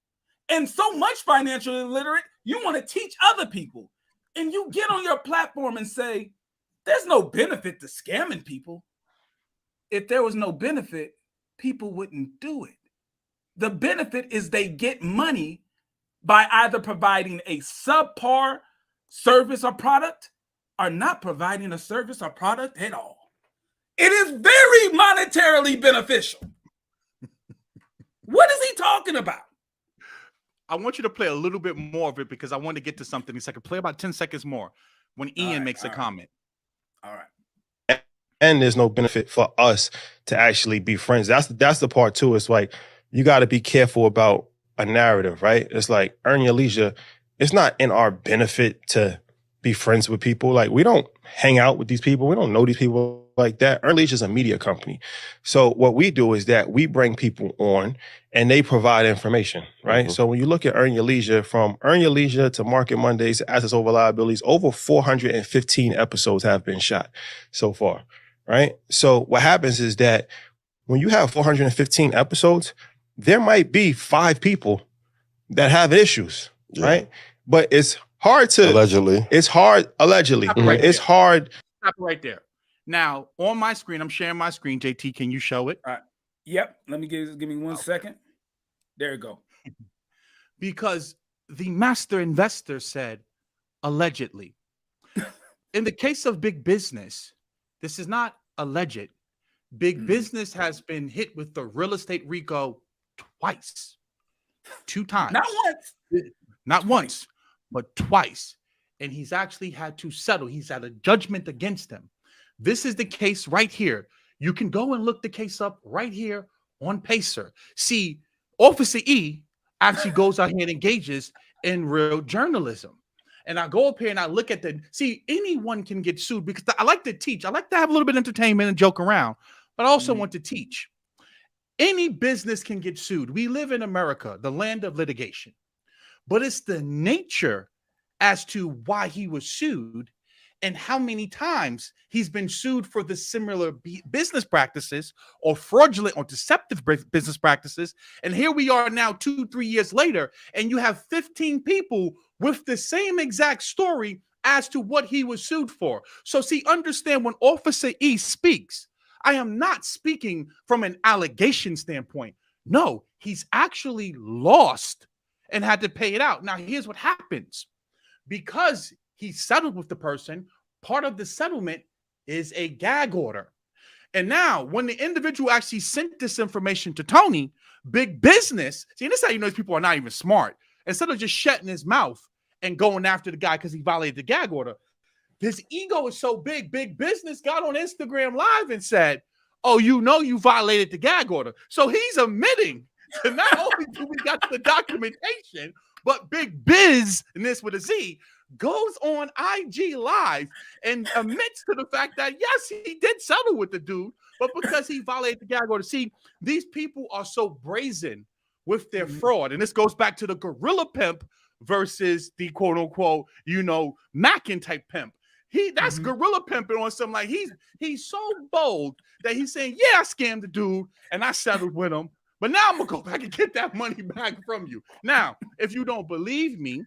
and so much financially literate, you want to teach other people. And you get on your platform and say, there's no benefit to scamming people. If there was no benefit, people wouldn't do it. The benefit is they get money by either providing a subpar service or product or not providing a service or product at all. It is very monetarily beneficial. What is he talking about? I want you to play a little bit more of it because I want to get to something in a second. Play about 10 seconds more when Ian makes a comment. All right. And there's no benefit for us to actually be friends. That's the part too. It's like, you got to be careful about a narrative, right? It's like Earn Your Leisure. It's not in our benefit to be friends with people. Like, we don't hang out with these people. We don't know these people like that. Earn Leisure is a media company. So what we do is that we bring people on and they provide information, right? So when you look at Earn Your Leisure, from Earn Your Leisure to Market Mondays to Assets Over Liabilities, over 415 episodes have been shot so far, right? So what happens is that when you have 415 episodes, there might be 5 people that have issues, right? But it's hard to allegedly. It's hard allegedly. It's hard. Stop it right there. Now on my screen, I'm sharing my screen. JT, can you show it? Yep. Let me give me 1 second. There you go. Because the master investor said allegedly. In the case of big business, this is not alleged. Big business has been hit with the real estate RICO twice, 2 times. Not once, but twice. And he's actually had to settle. He's had a judgment against him. This is the case right here. You can go and look the case up right here on Pacer. See, Officer E actually goes out here and engages in real journalism. And I go up here and I look at anyone can get sued because I like to teach. I like to have a little bit of entertainment and joke around, but I also want to teach. Any business can get sued. We live in America, the land of litigation. But it's the nature as to why he was sued and how many times he's been sued for the similar business practices or fraudulent or deceptive business practices. And here we are now 2-3 years later, and you have 15 people with the same exact story as to what he was sued for. So see, understand when Officer E speaks, I am not speaking from an allegation standpoint. No, he's actually lost and had to pay it out. Now, here's what happens. Because he settled with the person, part of the settlement is a gag order. And now, when the individual actually sent this information to Tony, big business, see, this is how you know these people are not even smart. Instead of just shutting his mouth and going after the guy because he violated the gag order, his ego is so big, big business got on Instagram Live and said, oh, you know you violated the gag order. So he's admitting to not only do we got the documentation, but big business with a Z goes on IG Live and admits to the fact that, yes, he did settle with the dude, but because he violated the gag order. See, these people are so brazen with their fraud. And this goes back to the gorilla pimp versus the quote unquote, Mackin type pimp. That's gorilla pimping on some, like he's so bold that he's saying, yeah, I scammed the dude and I settled with him, but now I'm gonna go back and get that money back from you. Now, if you don't believe me,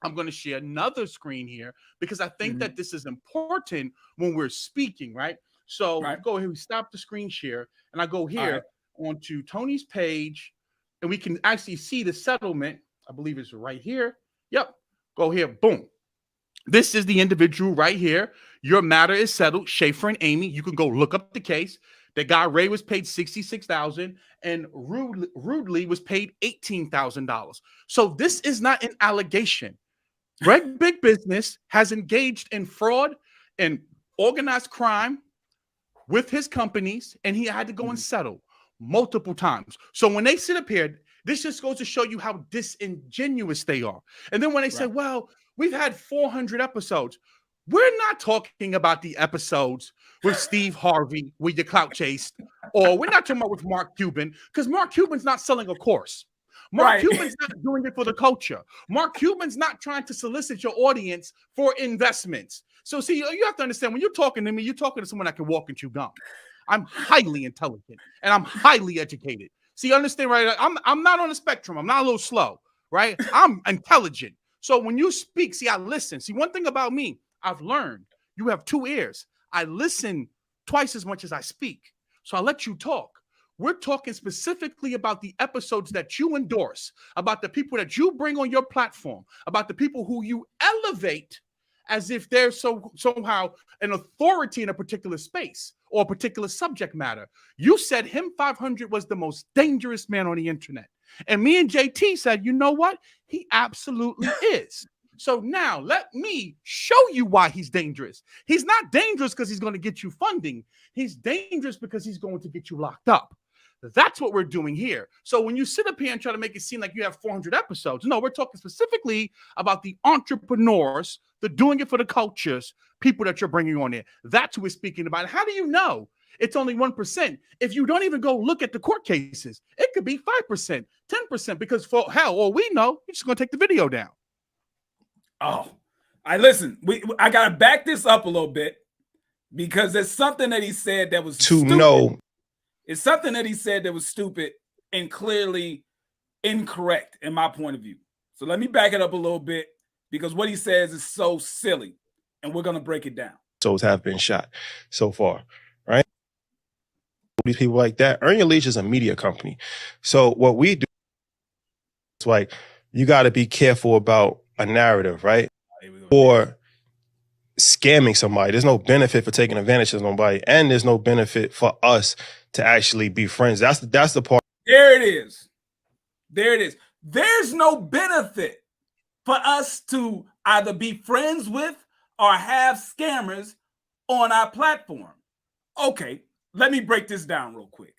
I'm going to share another screen here because I think that this is important when we're speaking, right? So go ahead, we stop the screen share, and I go here onto Tony's page, and we can actually see the settlement. I believe it's right here. Yep. Go here. Boom. This is the individual right here. Your matter is settled. Schaefer and Amy. You can go look up the case. The guy Ray was paid $66,000, and Rudely was paid $18,000. So this is not an allegation. Greg Big Business has engaged in fraud and organized crime with his companies, and he had to go and settle multiple times. So when they sit up here, this just goes to show you how disingenuous they are. And then when they say, well, we've had 400 episodes, we're not talking about the episodes with Steve Harvey where you clout chased, or we're not talking about with Mark Cuban, because Mark Cuban's not selling a course. Mark Cuban's not doing it for the culture. Mark Cuban's not trying to solicit your audience for investments. So see, you have to understand, when you're talking to me, you're talking to someone that can walk and chew gum. I'm highly intelligent and I'm highly educated. See, understand, right? I'm not on the spectrum. I'm not a little slow, right? I'm intelligent. So when you speak, see, I listen. See, one thing about me, I've learned, you have two ears. I listen twice as much as I speak. So I let you talk. We're talking specifically about the episodes that you endorse, about the people that you bring on your platform, about the people who you elevate as if they're somehow an authority in a particular space or a particular subject matter. You said him 500 was the most dangerous man on the internet. And me and JT said, you know what? He absolutely is. So now let me show you why he's dangerous. He's not dangerous because he's going to get you funding. He's dangerous because he's going to get you locked up. That's what we're doing here. So when you sit up here and try to make it seem like you have 400 episodes, no, we're talking specifically about the entrepreneurs, the doing it for the cultures, people that you're bringing on there. That's who we're speaking about. How do you know it's only 1%? If you don't even go look at the court cases, it could be 5%, 10%, because for hell, all we know, you're just going to take the video down. Oh, listen, I got to back this up a little bit because there's something that he said that was stupid. It's something that he said that was stupid and clearly incorrect in my point of view. So let me back it up a little bit because what he says is so silly, and we're going to break it down. Souls have been shot so far, right? These people like that. Earn Your Leash is a media company. So what we do, it's like, you got to be careful about a narrative, right? Or scamming somebody. There's no benefit for taking advantage of somebody, and there's no benefit for us to actually be friends. That's the part. There it is. There it is. There's no benefit for us to either be friends with or have scammers on our platform. Okay, let me break this down real quick.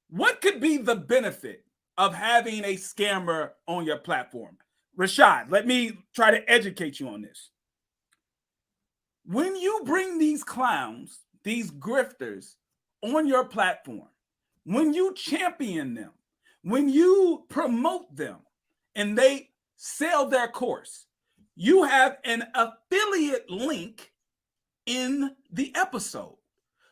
What could be the benefit of having a scammer on your platform? Rashad, let me try to educate you on this. When you bring these clowns, these grifters on your platform, when you champion them, when you promote them, and they sell their course, you have an affiliate link in the episode.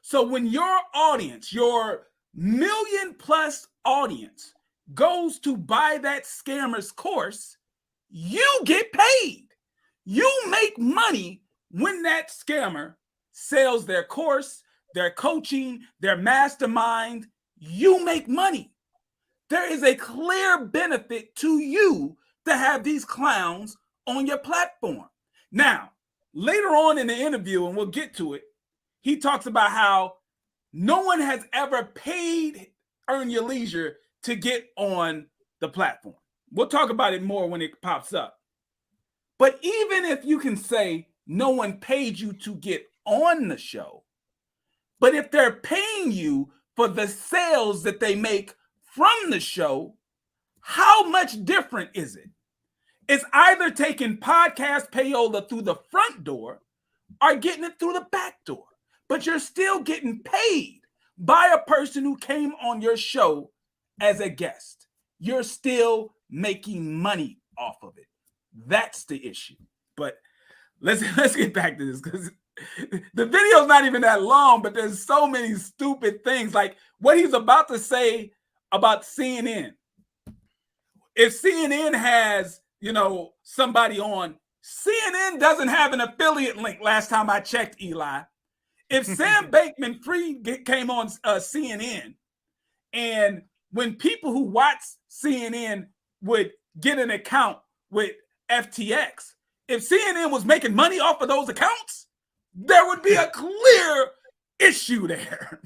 So when your audience, your million-plus audience, goes to buy that scammer's course, you get paid. You make money when that scammer sells their course, their coaching, their mastermind. You make money. There is a clear benefit to you to have these clowns on your platform. Now, later on in the interview, and we'll get to it, he talks about how no one has ever paid Earn Your Leisure to get on the platform. We'll talk about it more when it pops up. But even if you can say no one paid you to get on the show, but if they're paying you for the sales that they make from the show, how much different is it? It's either taking podcast payola through the front door or getting it through the back door. But you're still getting paid by a person who came on your show as a guest. You're still making money off of it. That's the issue. But let's get back to this, because the video's not even that long, but there's so many stupid things, like what he's about to say about CNN. If CNN has, somebody on, CNN doesn't have an affiliate link last time I checked, Eli. If Sam Bankman-Fried came on CNN, and when people who watch CNN would get an account with FTX, if CNN was making money off of those accounts, there would be a clear issue there.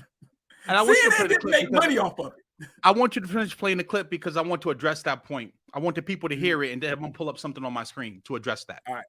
And I want you to CNN didn't make money off of it. I want you to finish playing the clip because I want to address that point. I want the people to hear it, and then I'm going to pull up something on my screen to address that. All right.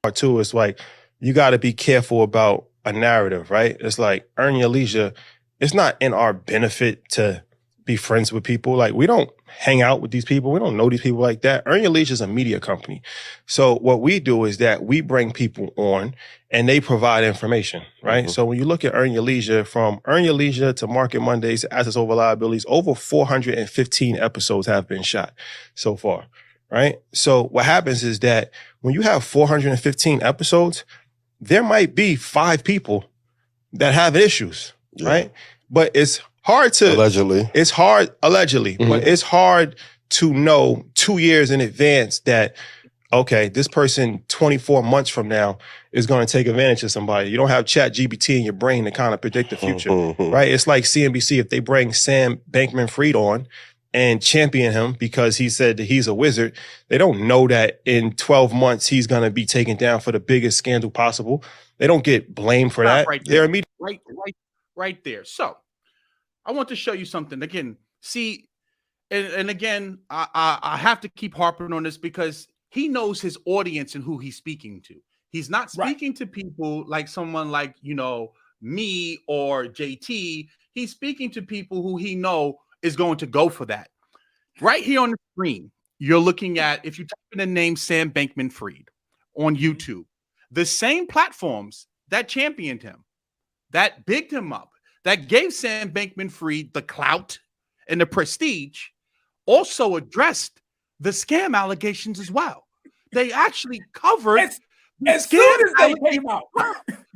Part two is like, you got to be careful about a narrative, right? It's like Earn Your Leisure. It's not in our benefit to be friends with people. Like, we don't hang out with these people. We don't know these people like that. Earn Your Leisure is a media company. So what we do is that we bring people on and they provide information, right? So when you look at Earn Your Leisure, from Earn Your Leisure to Market Mondays to Assets Over Liabilities, over 415 episodes have been shot so far, right? So what happens is that when you have 415 episodes, there might be 5 people that have issues, right? But it's hard to allegedly. It's hard allegedly, but it's hard to know 2 years in advance that, okay, this person 24 months from now is going to take advantage of somebody. You don't have ChatGPT in your brain to kind of predict the future, right? It's like CNBC, if they bring Sam Bankman-Fried on and champion him because he said that he's a wizard, they don't know that in 12 months he's going to be taken down for the biggest scandal possible. They don't get blamed for that. They're immediately right there. So I want to show you something. Again, see, and again, I have to keep harping on this because he knows his audience and who he's speaking to. He's not speaking to people like someone like, me or JT. He's speaking to people who he know is going to go for that. Right here on the screen, you're looking at, if you type in the name Sam Bankman-Fried on YouTube, the same platforms that championed him, that bigged him up, that gave Sam Bankman-Fried the clout and the prestige, also addressed the scam allegations as well. They actually covered as soon as they came out.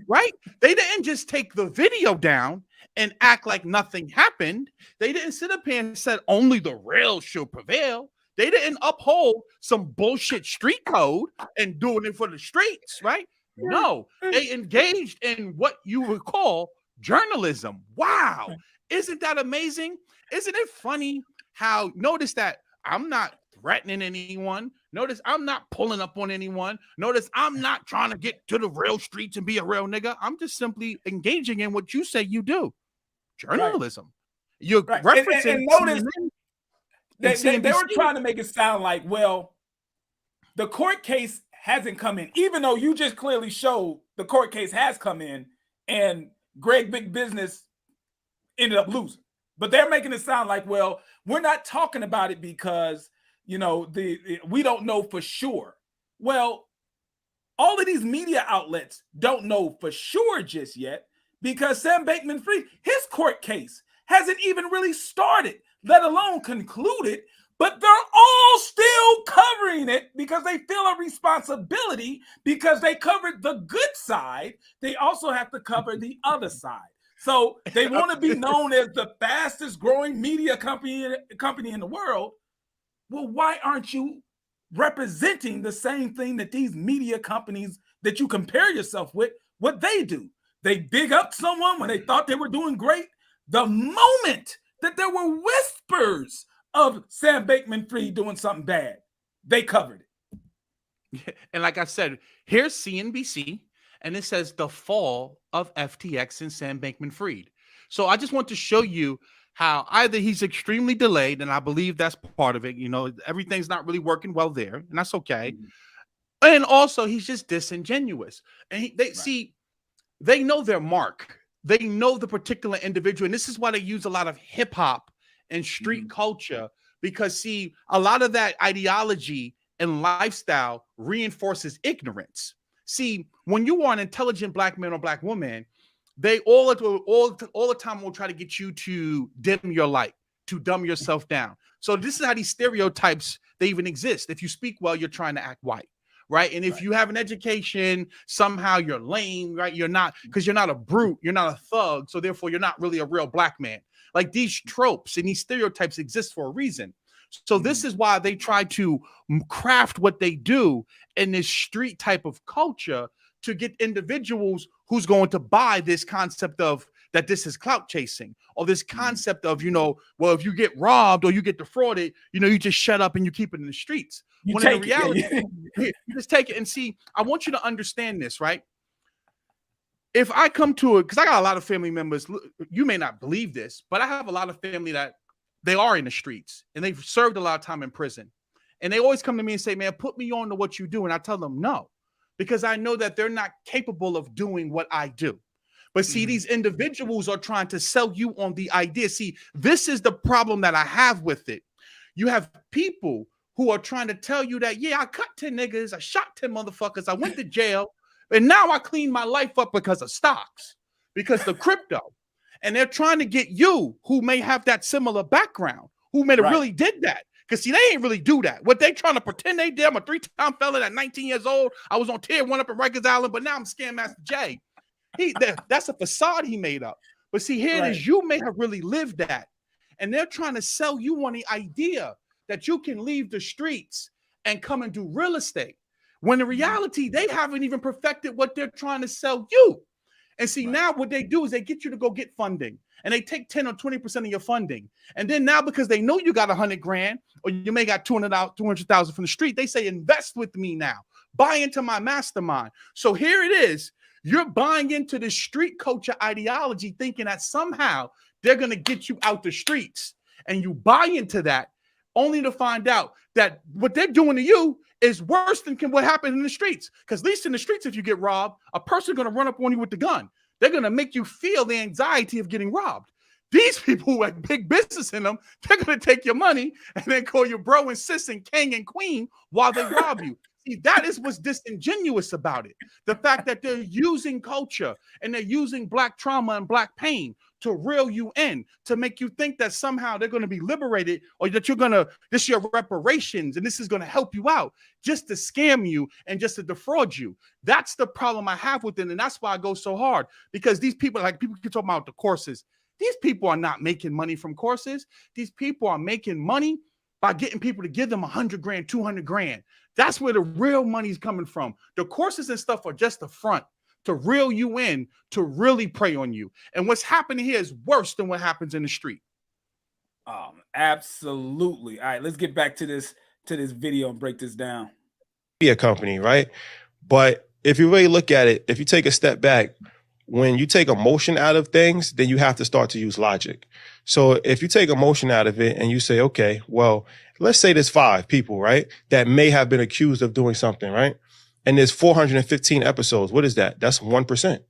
Right? They didn't just take the video down and act like nothing happened. They didn't sit up here and said only the real should prevail. They didn't uphold some bullshit street code and doing it for the streets, right? No, they engaged in what you would call journalism. Wow. Isn't that amazing? Isn't it funny how, notice that I'm not threatening anyone. Notice I'm not pulling up on anyone. Notice I'm not trying to get to the real streets and be a real nigga. I'm just simply engaging in what you say you do. Journalism. You're referencing and notice they were trying to make it sound like, well, the court case hasn't come in, even though you just clearly showed the court case has come in and Greg Big Business ended up losing. But they're making it sound like, well, we're not talking about it because, we don't know for sure. Well, all of these media outlets don't know for sure just yet because Sam Bankman-Fried, his court case hasn't even really started, let alone concluded, but they're all still covering it because they feel a responsibility because they covered the good side. They also have to cover the other side. So they want to be known as the fastest growing media company in the world. Well, why aren't you representing the same thing that these media companies that you compare yourself with, what they do? They big up someone when they thought they were doing great. The moment that there were whispers of Sam Bankman-Fried doing something bad, they covered it. And like I said, here's CNBC, and it says the fall of FTX and Sam Bankman-Fried. So I just want to show you how either he's extremely delayed, and I believe that's part of it. You know, everything's not really working well there, and that's okay. And also, he's just disingenuous. And they know their mark. They know the particular individual, and this is why they use a lot of hip hop and street culture, because see, a lot of that ideology and lifestyle reinforces ignorance. See, when you are an intelligent black man or black woman, they all the time will try to get you to dim your light, to dumb yourself down. So this is how these stereotypes, they even exist. If you speak well, you're trying to act white, right? And if you have an education, somehow you're lame, right? You're not, because you're not a brute, you're not a thug, so therefore you're not really a real black man. Like these tropes and these stereotypes exist for a reason. So this is why they try to craft what they do in this street type of culture to get individuals who's going to buy this concept of that this is clout chasing, or this concept of, you know, well, if you get robbed or you get defrauded, you know, you just shut up and you keep it in the streets. When in reality, you just take it. And see, I want you to understand this, right? If I come to it, because I got a lot of family members, you may not believe this, but I have a lot of family that they are in the streets and they've served a lot of time in prison. And they always come to me and say, man, put me on to what you do. And I tell them no, because I know that they're not capable of doing what I do. But see, these individuals are trying to sell you on the idea. See, this is the problem that I have with it. You have people who are trying to tell you that, yeah, I cut 10 niggas, I shot 10 motherfuckers, I went to jail, and now I cleaned my life up because of stocks, because of crypto. And they're trying to get you, who may have that similar background, who may have really did that. Because see, they ain't really do that. What they trying to pretend they did, I'm a 3-time felon at 19 years old. I was on tier 1 up in Rikers Island, but now I'm Scam Master J. That's a facade he made up. But see, here it is, you may have really lived that. And they're trying to sell you on the idea that you can leave the streets and come and do real estate. When in reality, they haven't even perfected what they're trying to sell you. And see, now what they do is they get you to go get funding, and they take 10 or 20% of your funding. And then now, because they know you got 100 grand, or you may got 200,000 from the street, they say, invest with me now, buy into my mastermind. So here it is. You're buying into the street culture ideology, thinking that somehow they're going to get you out the streets, and you buy into that, only to find out that what they're doing to you is worse than what happened in the streets. Because at least in the streets, if you get robbed, a person is going to run up on you with the gun. They're going to make you feel the anxiety of getting robbed. These people who have big business in them, they're going to take your money and then call you bro and sis and king and queen while they rob you. See, that is what's disingenuous about it. The fact that they're using culture and they're using black trauma and black pain to reel you in, to make you think that somehow they're going to be liberated, or that this is your reparations and this is going to help you out, just to scam you and just to defraud you. That's the problem I have with it. And that's why I go so hard, because these people, like people keep talking about the courses. These people are not making money from courses. These people are making money by getting people to give them 100 grand, 200 grand. That's where the real money's coming from. The courses and stuff are just the front to reel you in, to really prey on you. And what's happening here is worse than what happens in the street. Absolutely. All right, let's get back to this video and break this down. Be a company, right? But if you really look at it, if you take a step back, when you take emotion out of things, then you have to start to use logic. So if you take emotion out of it and you say, okay, well, let's say there's 5 people, right, that may have been accused of doing something, right? And there's 415 episodes. What is that? That's 1%.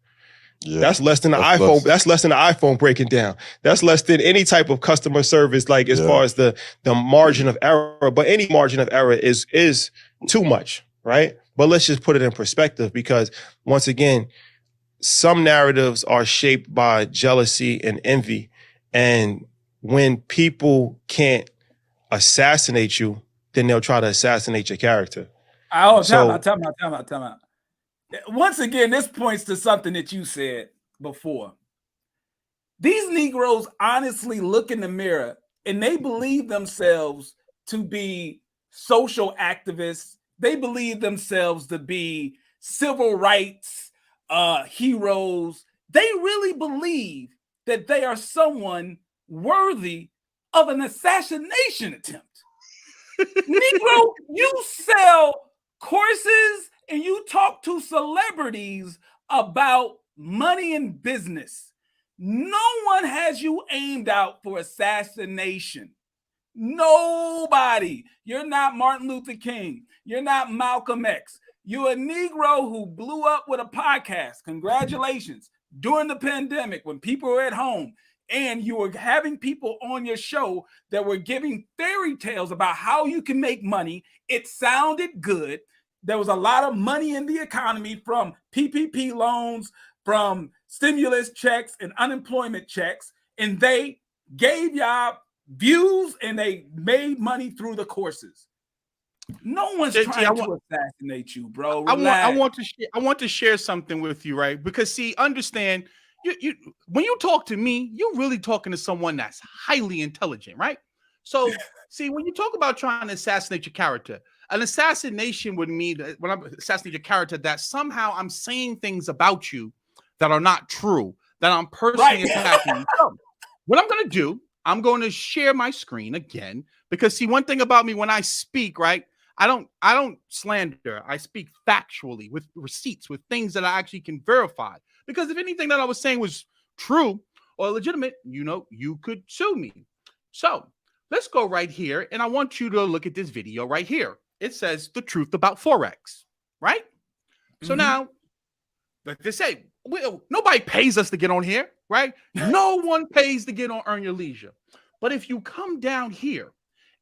Yeah, that's less than the iPhone. That's less than the iPhone breaking down. That's less than any type of customer service, like as far as the margin of error. But any margin of error is too much, right? But let's just put it in perspective, because once again, some narratives are shaped by jealousy and envy. And when people can't assassinate you, then they'll try to assassinate your character. Time out. Once again, this points to something that you said before. These Negroes honestly look in the mirror and they believe themselves to be social activists. They believe themselves to be civil rights heroes. They really believe that they are someone worthy of an assassination attempt. Negro, you sell courses and you talk to celebrities about money and business. No one has you aimed out for assassination. Nobody. You're not Martin Luther King. You're not Malcolm X. You're a Negro who blew up with a podcast. Congratulations. During the pandemic, when people were at home, and you were having people on your show that were giving fairy tales about how you can make money. It sounded good. There was a lot of money in the economy from PPP loans, from stimulus checks and unemployment checks, and they gave y'all views and they made money through the courses. No one's trying to assassinate you, bro. I want to share something with you, right? Because see, understand, you when you talk to me, you're really talking to someone that's highly intelligent, right? So see, when you talk about trying to assassinate your character, an assassination would mean that when I'm assassinating your character, that somehow I'm saying things about you that are not true, that I'm personally attacking you. So, what I'm going to do, I'm going to share my screen again, because see, one thing about me when I speak, right? I don't slander. I speak factually with receipts, with things that I actually can verify. Because if anything that I was saying was true or legitimate, you could sue me. So let's go right here. And I want you to look at this video right here. It says the truth about Forex, right? So now, like they say, nobody pays us to get on here, right? No one pays to get on Earn Your Leisure. But if you come down here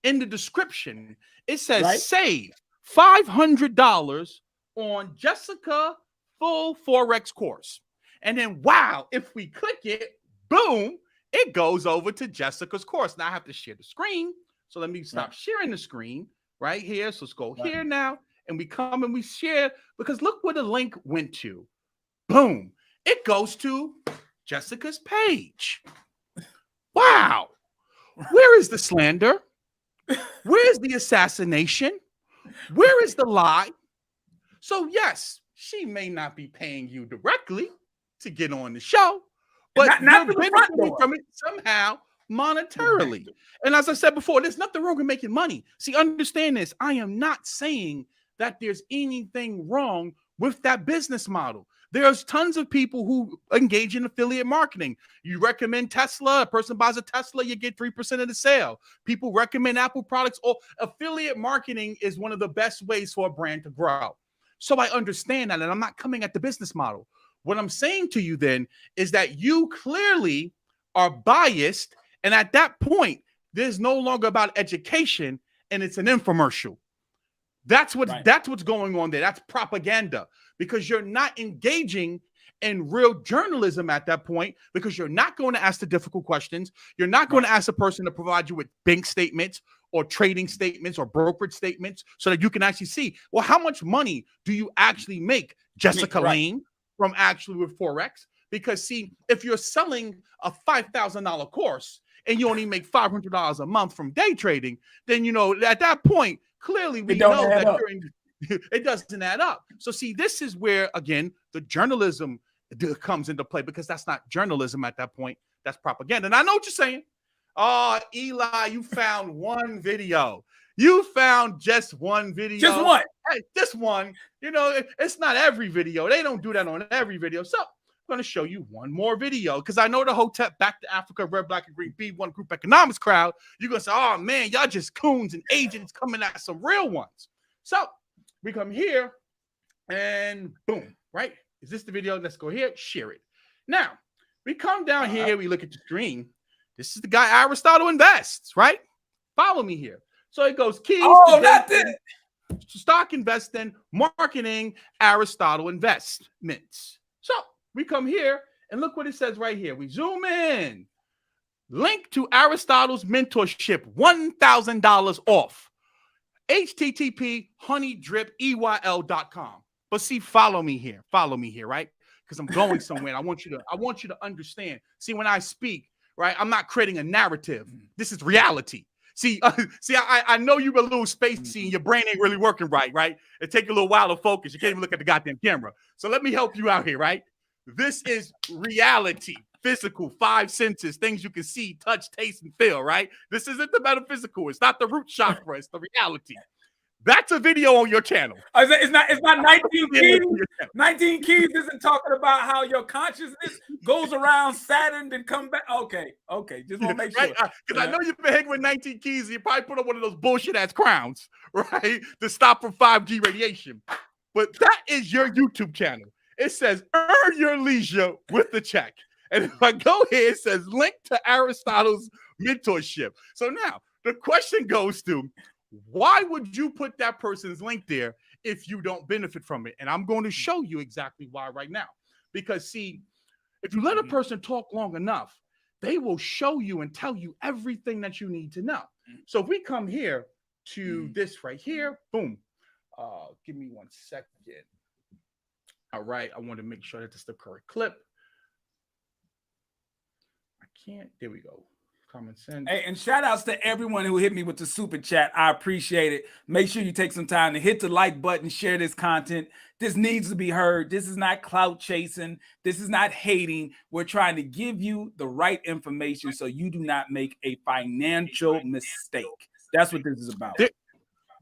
in the description, it says save $500 on Jessica full Forex course. And then, wow, if we click it, boom, it goes over to Jessica's course. Now I have to share the screen. So let me stop sharing the screen right here. So let's go here now. And we come and we share, because look where the link went to. Boom. It goes to Jessica's page. Wow. Where is the slander? Where is the assassination? Where is the lie? So yes, she may not be paying you directly to get on the show, but not you're benefiting from it somehow monetarily. And as I said before, there's nothing wrong with making money. See, understand this. I am not saying that there's anything wrong with that business model. There's tons of people who engage in affiliate marketing. You recommend Tesla, a person buys a Tesla, you get 3% of the sale. People recommend Apple products. Or affiliate marketing is one of the best ways for a brand to grow. So I understand that, and I'm not coming at the business model. What I'm saying to you then is that you clearly are biased, and at that point, there's no longer about education, and it's an infomercial. That's what's going on there. That's propaganda, because you're not engaging in real journalism at that point, because you're not going to ask the difficult questions. You're not going to ask a person to provide you with bank statements or trading statements or brokerage statements so that you can actually see, well, how much money do you actually make, Jessica Lane, from actually with Forex? Because see, if you're selling a $5,000 course and you only make $500 a month from day trading, then, at that point, clearly we know that it doesn't add up. So see, this is where, again, the journalism comes into play, because that's not journalism at that point. That's propaganda. And I know what you're saying. Oh, Eli, you found one video. You found just one video. Just one. Hey, this one. It's not every video. They don't do that on every video. So I'm going to show you one more video, because I know the Hotep Back to Africa, Red, Black, and Green B1 Group Economics crowd. You're going to say, oh, man, y'all just coons and agents coming at some real ones. So we come here and boom, right? Is this the video? Let's go here, share it. Now, we come down here, we look at the screen. This is the guy Aristotle Invests, right? Follow me here. So it goes keys. Oh, that's it. Stock investing, marketing, Aristotle Investments. So we come here and look what it says right here. We zoom in. Link to Aristotle's mentorship, $1,000 off. HTTP honeydripeyl.com. But see, follow me here, right? Because I'm going somewhere. I want you to understand. See, when I speak, right, I'm not creating a narrative. This is reality. See, I know you're a little spacey and your brain ain't really working right? It takes a little while to focus. You can't even look at the goddamn camera. So let me help you out here, right? This is reality. Physical, 5 senses, things you can see, touch, taste, and feel, right? This isn't the metaphysical. It's not the root chakra. It's the reality. That's a video on your channel. It's not 19 keys. 19 keys isn't talking about how your consciousness goes around Saturn and come back. Okay. Just want to make sure. Because I know you've been hanging with 19 keys. You probably put on one of those bullshit ass crowns, right? To stop from 5G radiation. But that is your YouTube channel. It says earn your leisure with the check. And if I go here, it says link to Aristotle's mentorship. So now the question goes to, why would you put that person's link there if you don't benefit from it? And I'm going to show you exactly why right now. Because see, if you let a person talk long enough, they will show you and tell you everything that you need to know. So if we come here to this right here, boom. Give me 1 second. All right, I want to make sure that this is the correct clip. I can't. There we go. Common sense. Hey, and shout outs to everyone who hit me with the super chat. I appreciate it. Make sure you take some time to hit the like button, share this content. This needs to be heard. This is not clout chasing. This is not hating. We're trying to give you the right information so you do not make a financial mistake. That's what this is about.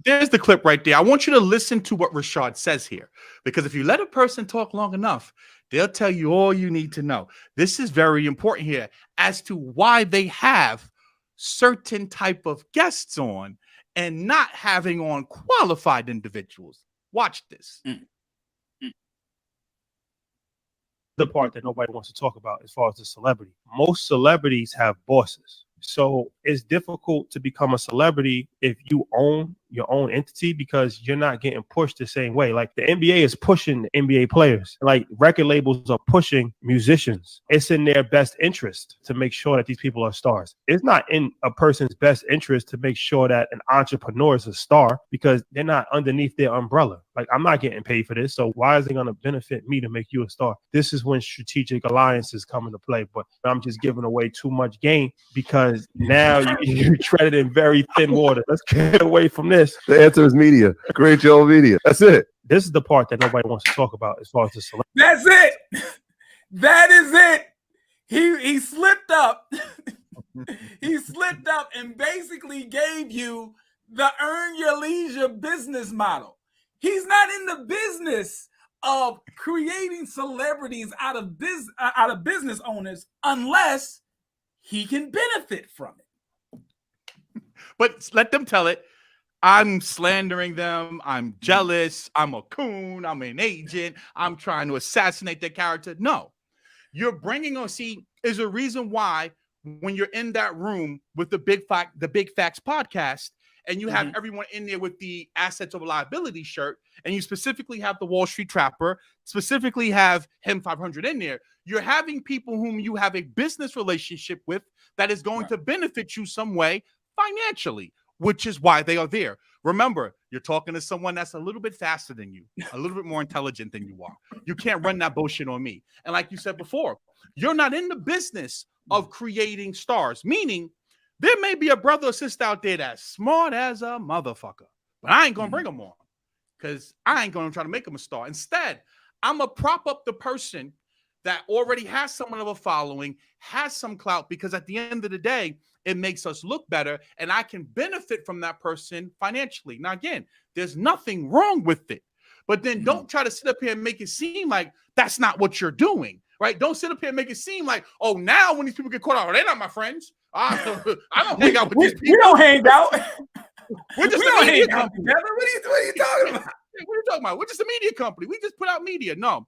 There's the clip right there. I want you to listen to what Rashad says here, because if you let a person talk long enough, they'll tell you all you need to know. This is very important here as to why they have certain type of guests on and not having on qualified individuals. Watch this. The part that nobody wants to talk about as far as the celebrity. Most celebrities have bosses. So it's difficult to become a celebrity if you own your own entity, because you're not getting pushed the same way. Like the NBA is pushing the NBA players, like record labels are pushing musicians. It's in their best interest to make sure that these people are stars. It's not in a person's best interest to make sure that an entrepreneur is a star, because they're not underneath their umbrella. Like, I'm not getting paid for this, so why is it going to benefit me to make you a star? This is when strategic alliances come into play. But I'm just giving away too much game, because now you treaded in very thin water. Let's get away from this. The answer is media. Create your own media. That's it. This is the part that nobody wants to talk about as far as the celebrity. That's it. That is it. He slipped up. He slipped up and basically gave you the earn your leisure business model. He's not in the business of creating celebrities out of business owners unless he can benefit from it. But let them tell it. I'm slandering them. I'm jealous. I'm a coon. I'm an agent. I'm trying to assassinate their character. No, you're bringing on. See, is a reason why when you're in that room with the Big Facts podcast, and you have everyone in there with the assets over liability shirt, and you specifically have the Wall Street Trapper, specifically have him 500 in there. You're having people whom you have a business relationship with that is going to benefit you some way financially, which is why they are there. Remember, you're talking to someone that's a little bit faster than you, a little bit more intelligent than you are. You can't run that bullshit on me. And like you said before, you're not in the business of creating stars, meaning there may be a brother or sister out there that's smart as a motherfucker, but I ain't going to bring them on because I ain't going to try to make them a star. Instead, I'm going to prop up the person that already has someone of a following, has some clout, because at the end of the day, it makes us look better, and I can benefit from that person financially. Now, again, there's nothing wrong with it, but then don't try to sit up here and make it seem like that's not what you're doing, right? Don't sit up here and make it seem like, oh, now when these people get caught out, they're not my friends. I don't hang out with these people. We don't hang out. We're just a media company. What are you talking about? What are you talking about? We're just a media company. We just put out media. No,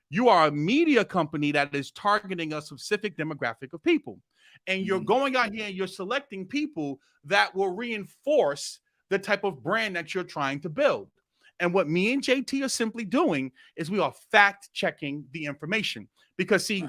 you are a media company that is targeting a specific demographic of people. And you're going out here and you're selecting people that will reinforce the type of brand that you're trying to build. And what me and JT are simply doing is we are fact checking the information. Because see,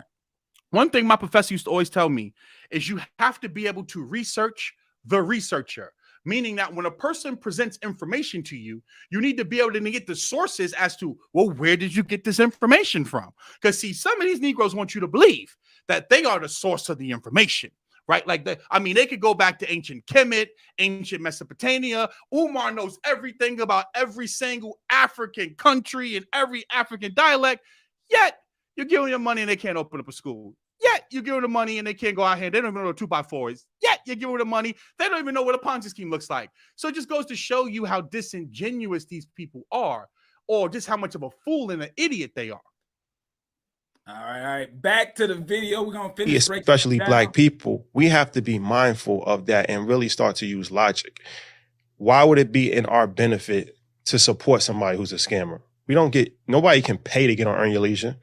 one thing my professor used to always tell me is you have to be able to research the researcher. Meaning that when a person presents information to you, you need to be able to get the sources as to, well, where did you get this information from? Because see, some of these Negroes want you to believe that they are the source of the information, right? Like, they could go back to ancient Kemet, ancient Mesopotamia. Umar knows everything about every single African country and every African dialect, yet you're giving them money and they can't open up a school. Yet you give them the money and they can't go out here. They don't even know 2x4s. Yet you give them the money. They don't even know what a Ponzi scheme looks like. So it just goes to show you how disingenuous these people are, or just how much of a fool and an idiot they are. All right. Back to the video. We're going to finish. Especially black people, we have to be mindful of that and really start to use logic. Why would it be in our benefit to support somebody who's a scammer? Nobody can pay to get on Earn Your Leisure.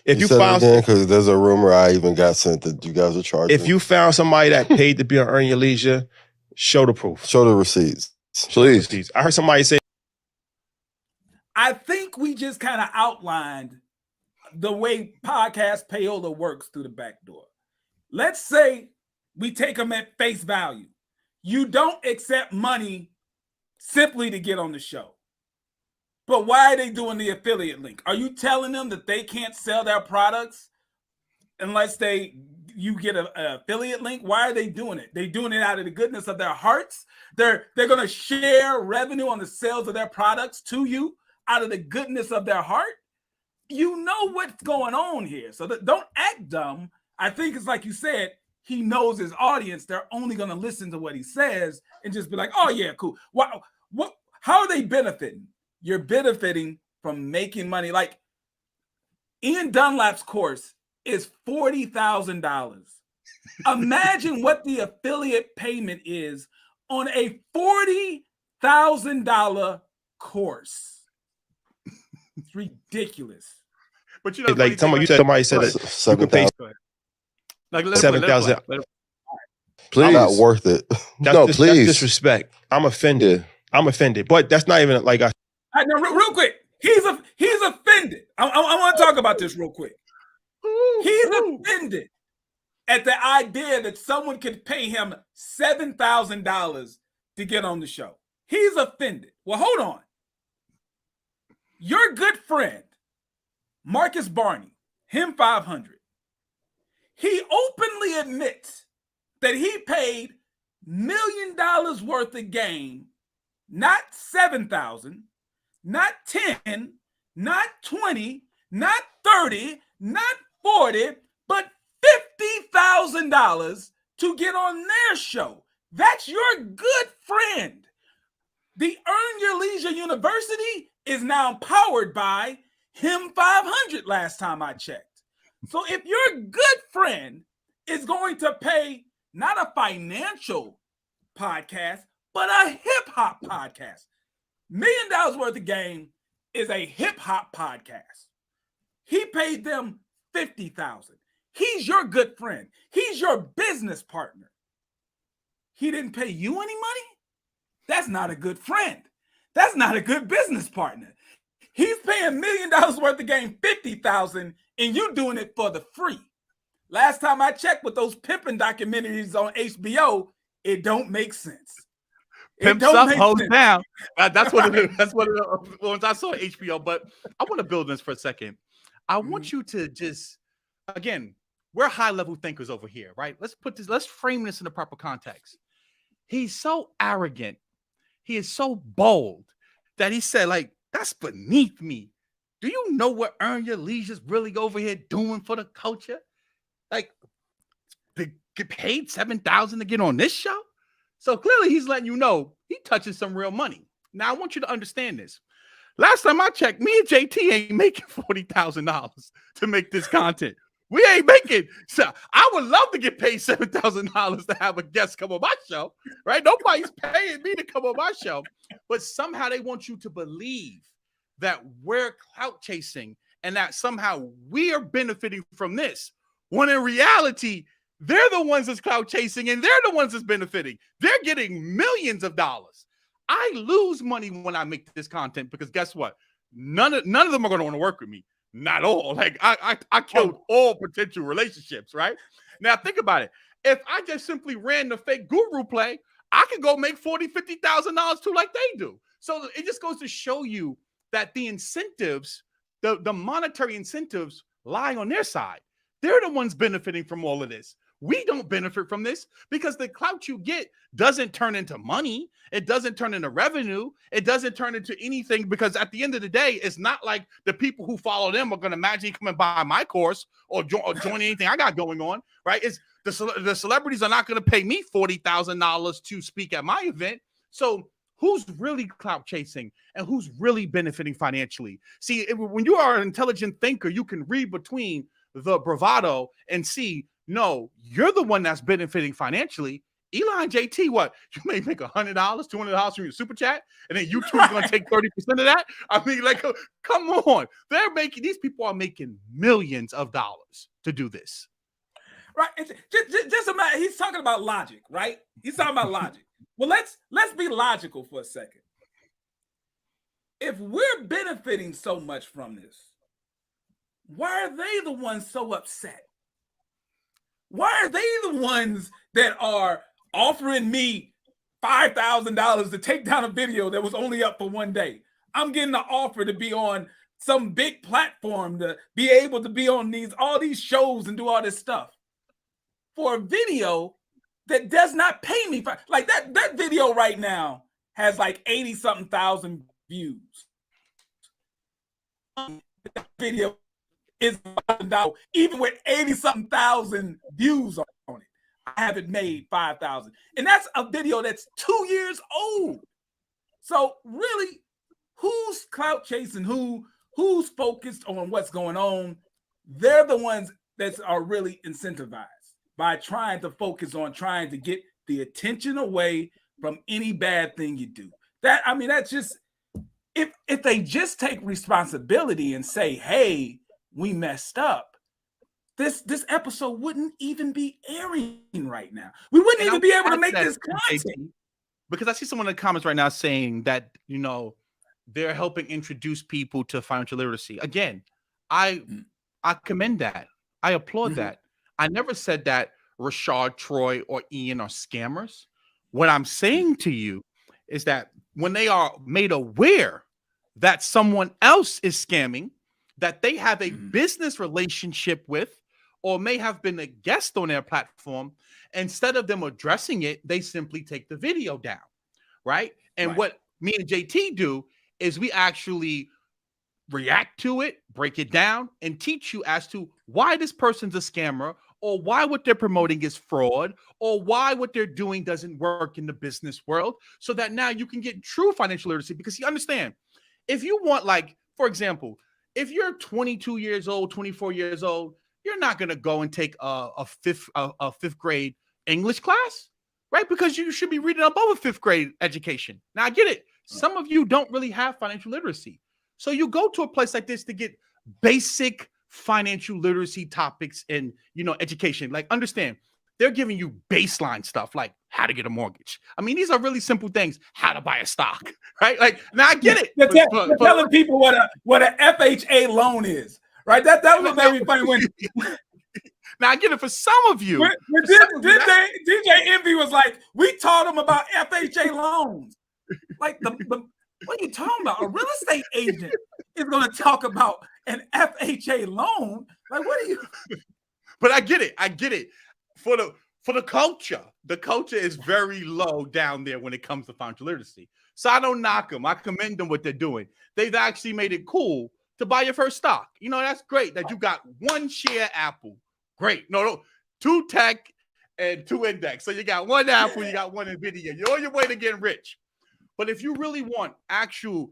If you found, because there's a rumor I even got sent that you guys are charging. If you found somebody that paid to be on Earn Your Leisure, show the proof. Show the receipts. Please. I heard somebody say, I think we just kind of outlined the way podcast payola works through the back door. Let's say we take them at face value. You don't accept money simply to get on the show. But why are they doing the affiliate link? Are you telling them that they can't sell their products unless you get an affiliate link? Why are they doing it? They're doing it out of the goodness of their hearts. They're going to share revenue on the sales of their products to you out of the goodness of their heart. You know what's going on here. So don't act dumb. I think it's like you said, he knows his audience. They're only going to listen to what he says and just be like, oh, yeah, cool. How are they benefiting? You're benefiting from making money. Like Ian Dunlap's course is $40,000. Imagine what the affiliate payment is on a $40,000 course. It's ridiculous. But you know, like somebody said that 7,000. Like 7,000. Please, I'm not worth it. That's disrespect. I'm offended. Yeah. I'm offended. But that's not even like No, real quick. He's offended. I want to talk about this real quick. He's offended at the idea that someone could pay him $7,000 to get on the show. He's offended. Well, hold on. Your good friend, Marcus Barney, him 500. He openly admits that he paid $1 million worth of game, not 7,000, not 10, not 20, not 30, not 40, but $50,000 to get on their show. That's your good friend. The Earn Your Leisure University is now powered by him 500 last time I checked. So if your good friend is going to pay not a financial podcast, but a hip hop podcast, $1 million worth of game is a hip hop podcast. He paid them $50,000. He's your good friend. He's your business partner. He didn't pay you any money? That's not a good friend. That's not a good business partner. He's paying $1 million worth of game, $50,000, and you doing it for the free. Last time I checked with those pimping documentaries on HBO, it don't make sense. Pimps up, hoes down. That's what it is. That's what it is. Once I saw HBO, but I want to build this for a second. I want you to just, again, we're high-level thinkers over here, right? Let's frame this in the proper context. He's so arrogant. He is so bold that he said, like, that's beneath me. Do you know what Earn Your Leisure's really over here doing for the culture? Like, they get paid $7,000 to get on this show? So clearly he's letting you know he touching some real money. Now, I want you to understand this. Last time I checked, me and JT ain't making $40,000 to make this content. We ain't making. So I would love to get paid $7,000 to have a guest come on my show, right? Nobody's paying me to come on my show. But somehow they want you to believe that we're clout chasing and that somehow we are benefiting from this. When in reality, they're the ones that's clout chasing and they're the ones that's benefiting. They're getting millions of dollars. I lose money when I make this content because guess what? None of them are going to want to work with me. Not all. Like I killed all potential relationships, right? Now think about it. If I just simply ran the fake guru play, I could go make $40,000, $50,000 too, like they do. So it just goes to show you that the incentives, the monetary incentives lie on their side. They're the ones benefiting from all of this. We don't benefit from this because the clout you get doesn't turn into money. It doesn't turn into revenue. It doesn't turn into anything because at the end of the day, it's not like the people who follow them are going to magically come and buy my course or join anything I got going on, right? It's the celebrities are not going to pay me $40,000 to speak at my event. So who's really clout chasing and who's really benefiting financially? See, when you are an intelligent thinker, you can read between the bravado and see, no, you're the one that's benefiting financially. Eli and JT, what? You may make $100, $200 from your super chat, and then YouTube's going to take 30% of that? I mean, like, come on. These people are making millions of dollars to do this. Right. Just imagine, he's talking about logic, right? He's talking about logic. Well, let's be logical for a second. If we're benefiting so much from this, why are they the ones so upset? Why are they the ones that are offering me $5,000 to take down a video that was only up for one day? I'm getting an offer to be on some big platform, to be able to be on all these shows and do all this stuff for a video that does not pay me. Like that video right now has like 80-something thousand views. That video is $5,000, even with 80-something thousand views on it. I haven't made 5,000, and that's a video that's 2 years old. So really, who's clout chasing? Who's focused on what's going on? They're the ones that are really incentivized by trying to focus on trying to get the attention away from any bad thing you do. That's just, if they just take responsibility and say, hey, we messed up, this episode wouldn't even be airing right now. We wouldn't even be able to make this content. Because I see someone in the comments right now saying that, they're helping introduce people to financial literacy. Again, I commend that. I applaud that. I never said that Rashad, Troy, or Ian are scammers. What I'm saying to you is that when they are made aware that someone else is scamming, that they have a business relationship with, or may have been a guest on their platform, instead of them addressing it, they simply take the video down, right? And what me and JT do is we actually react to it, break it down, and teach you as to why this person's a scammer, or why what they're promoting is fraud, or why what they're doing doesn't work in the business world, so that now you can get true financial literacy. Because you understand, if you want, like, for example, if you're 22 years old, 24 years old, you're not going to go and take a fifth grade English class, right? Because you should be reading above a fifth grade education. Now, I get it. Some of you don't really have financial literacy. So you go to a place like this to get basic financial literacy topics and, education. Like, understand, they're giving you baseline stuff like how to get a mortgage. I mean, these are really simple things. How to buy a stock, right? Like, now I get it. They're telling people what a FHA loan is, right? That was very funny when. Now I get it for some of you. DJ Envy was like, we taught them about FHA loans. Like, what are you talking about? A real estate agent is going to talk about an FHA loan. Like, what are you? But I get it. For the culture is very low down there when it comes to financial literacy. So I don't knock them. I commend them what they're doing. They've actually made it cool to buy your first stock. That's great that you got one share Apple. Great. No, 2 tech and 2 index. So you got 1 Apple, you got 1 NVIDIA. You're on your way to getting rich. But if you really want actual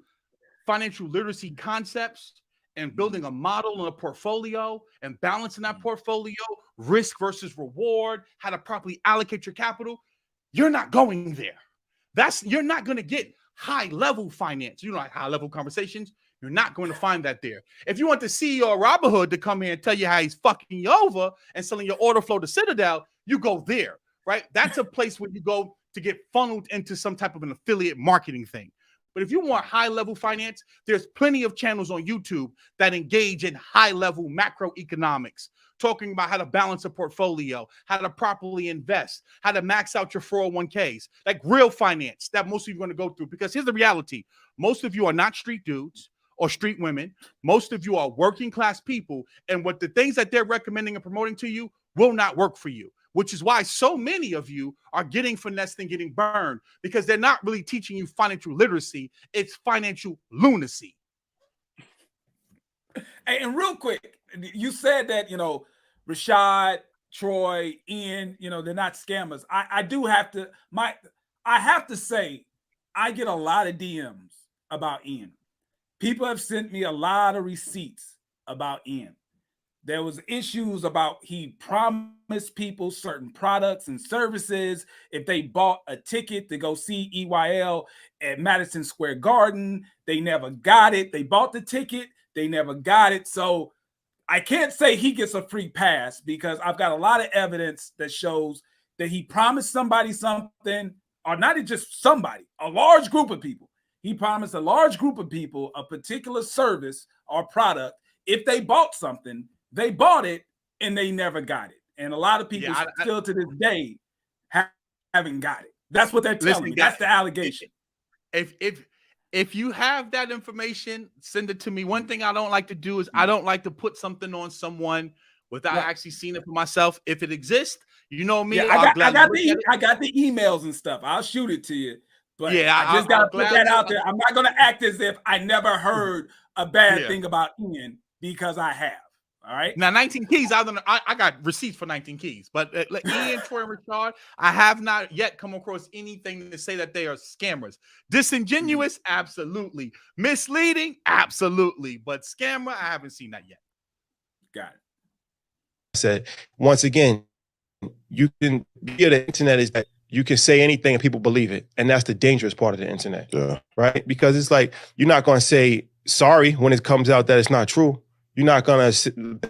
financial literacy concepts and building a model and a portfolio and balancing that portfolio, risk versus reward, how to properly allocate your capital, you're not going there. You're not going to get high-level finance. Like high-level conversations. You're not going to find that there. If you want the CEO of Robinhood to come here and tell you how he's fucking you over and selling your order flow to Citadel, you go there, right? That's a place where you go to get funneled into some type of an affiliate marketing thing. But if you want high-level finance, there's plenty of channels on YouTube that engage in high-level macroeconomics, talking about how to balance a portfolio, how to properly invest, how to max out your 401ks, like real finance that most of you are going to go through. Because here's the reality. Most of you are not street dudes or street women. Most of you are working class people. And what the things that they're recommending and promoting to you will not work for you. which is why so many of you are getting finessed and getting burned, because they're not really teaching you financial literacy. It's financial lunacy. And real quick, you said that, Rashad, Troy, Ian, they're not scammers. I have to say, I get a lot of DMs about Ian. People have sent me a lot of receipts about Ian. There was issues about he promised people certain products and services if they bought a ticket to go see EYL at Madison Square Garden. They never got it. They bought the ticket. They never got it. So I can't say he gets a free pass, because I've got a lot of evidence that shows that he promised somebody something, or not just somebody, a large group of people. He promised a large group of people a particular service or product. If they bought something, they bought it and they never got it. And a lot of people still to this day haven't got it. That's what they're telling me. That's the allegation. If you have that information, send it to me. One thing I don't like to do is I don't like to put something on someone without actually seeing it for myself. If it exists, you know me. Yeah, I got the emails and stuff. I'll shoot it to you. But I just got to put that out there. I'm not going to act as if I never heard a bad thing about Ian, because I have. All right. Now, 19 keys. I got receipts for 19 keys, but Ian, Troy, and Rashad, I have not yet come across anything to say that they are scammers. Disingenuous, absolutely. Misleading, absolutely. But scammer, I haven't seen that yet. Got it. Said once again, you can via the internet is that you can say anything and people believe it, and that's the dangerous part of the internet, right? Because it's like you're not going to say sorry when it comes out that it's not true. You're not going to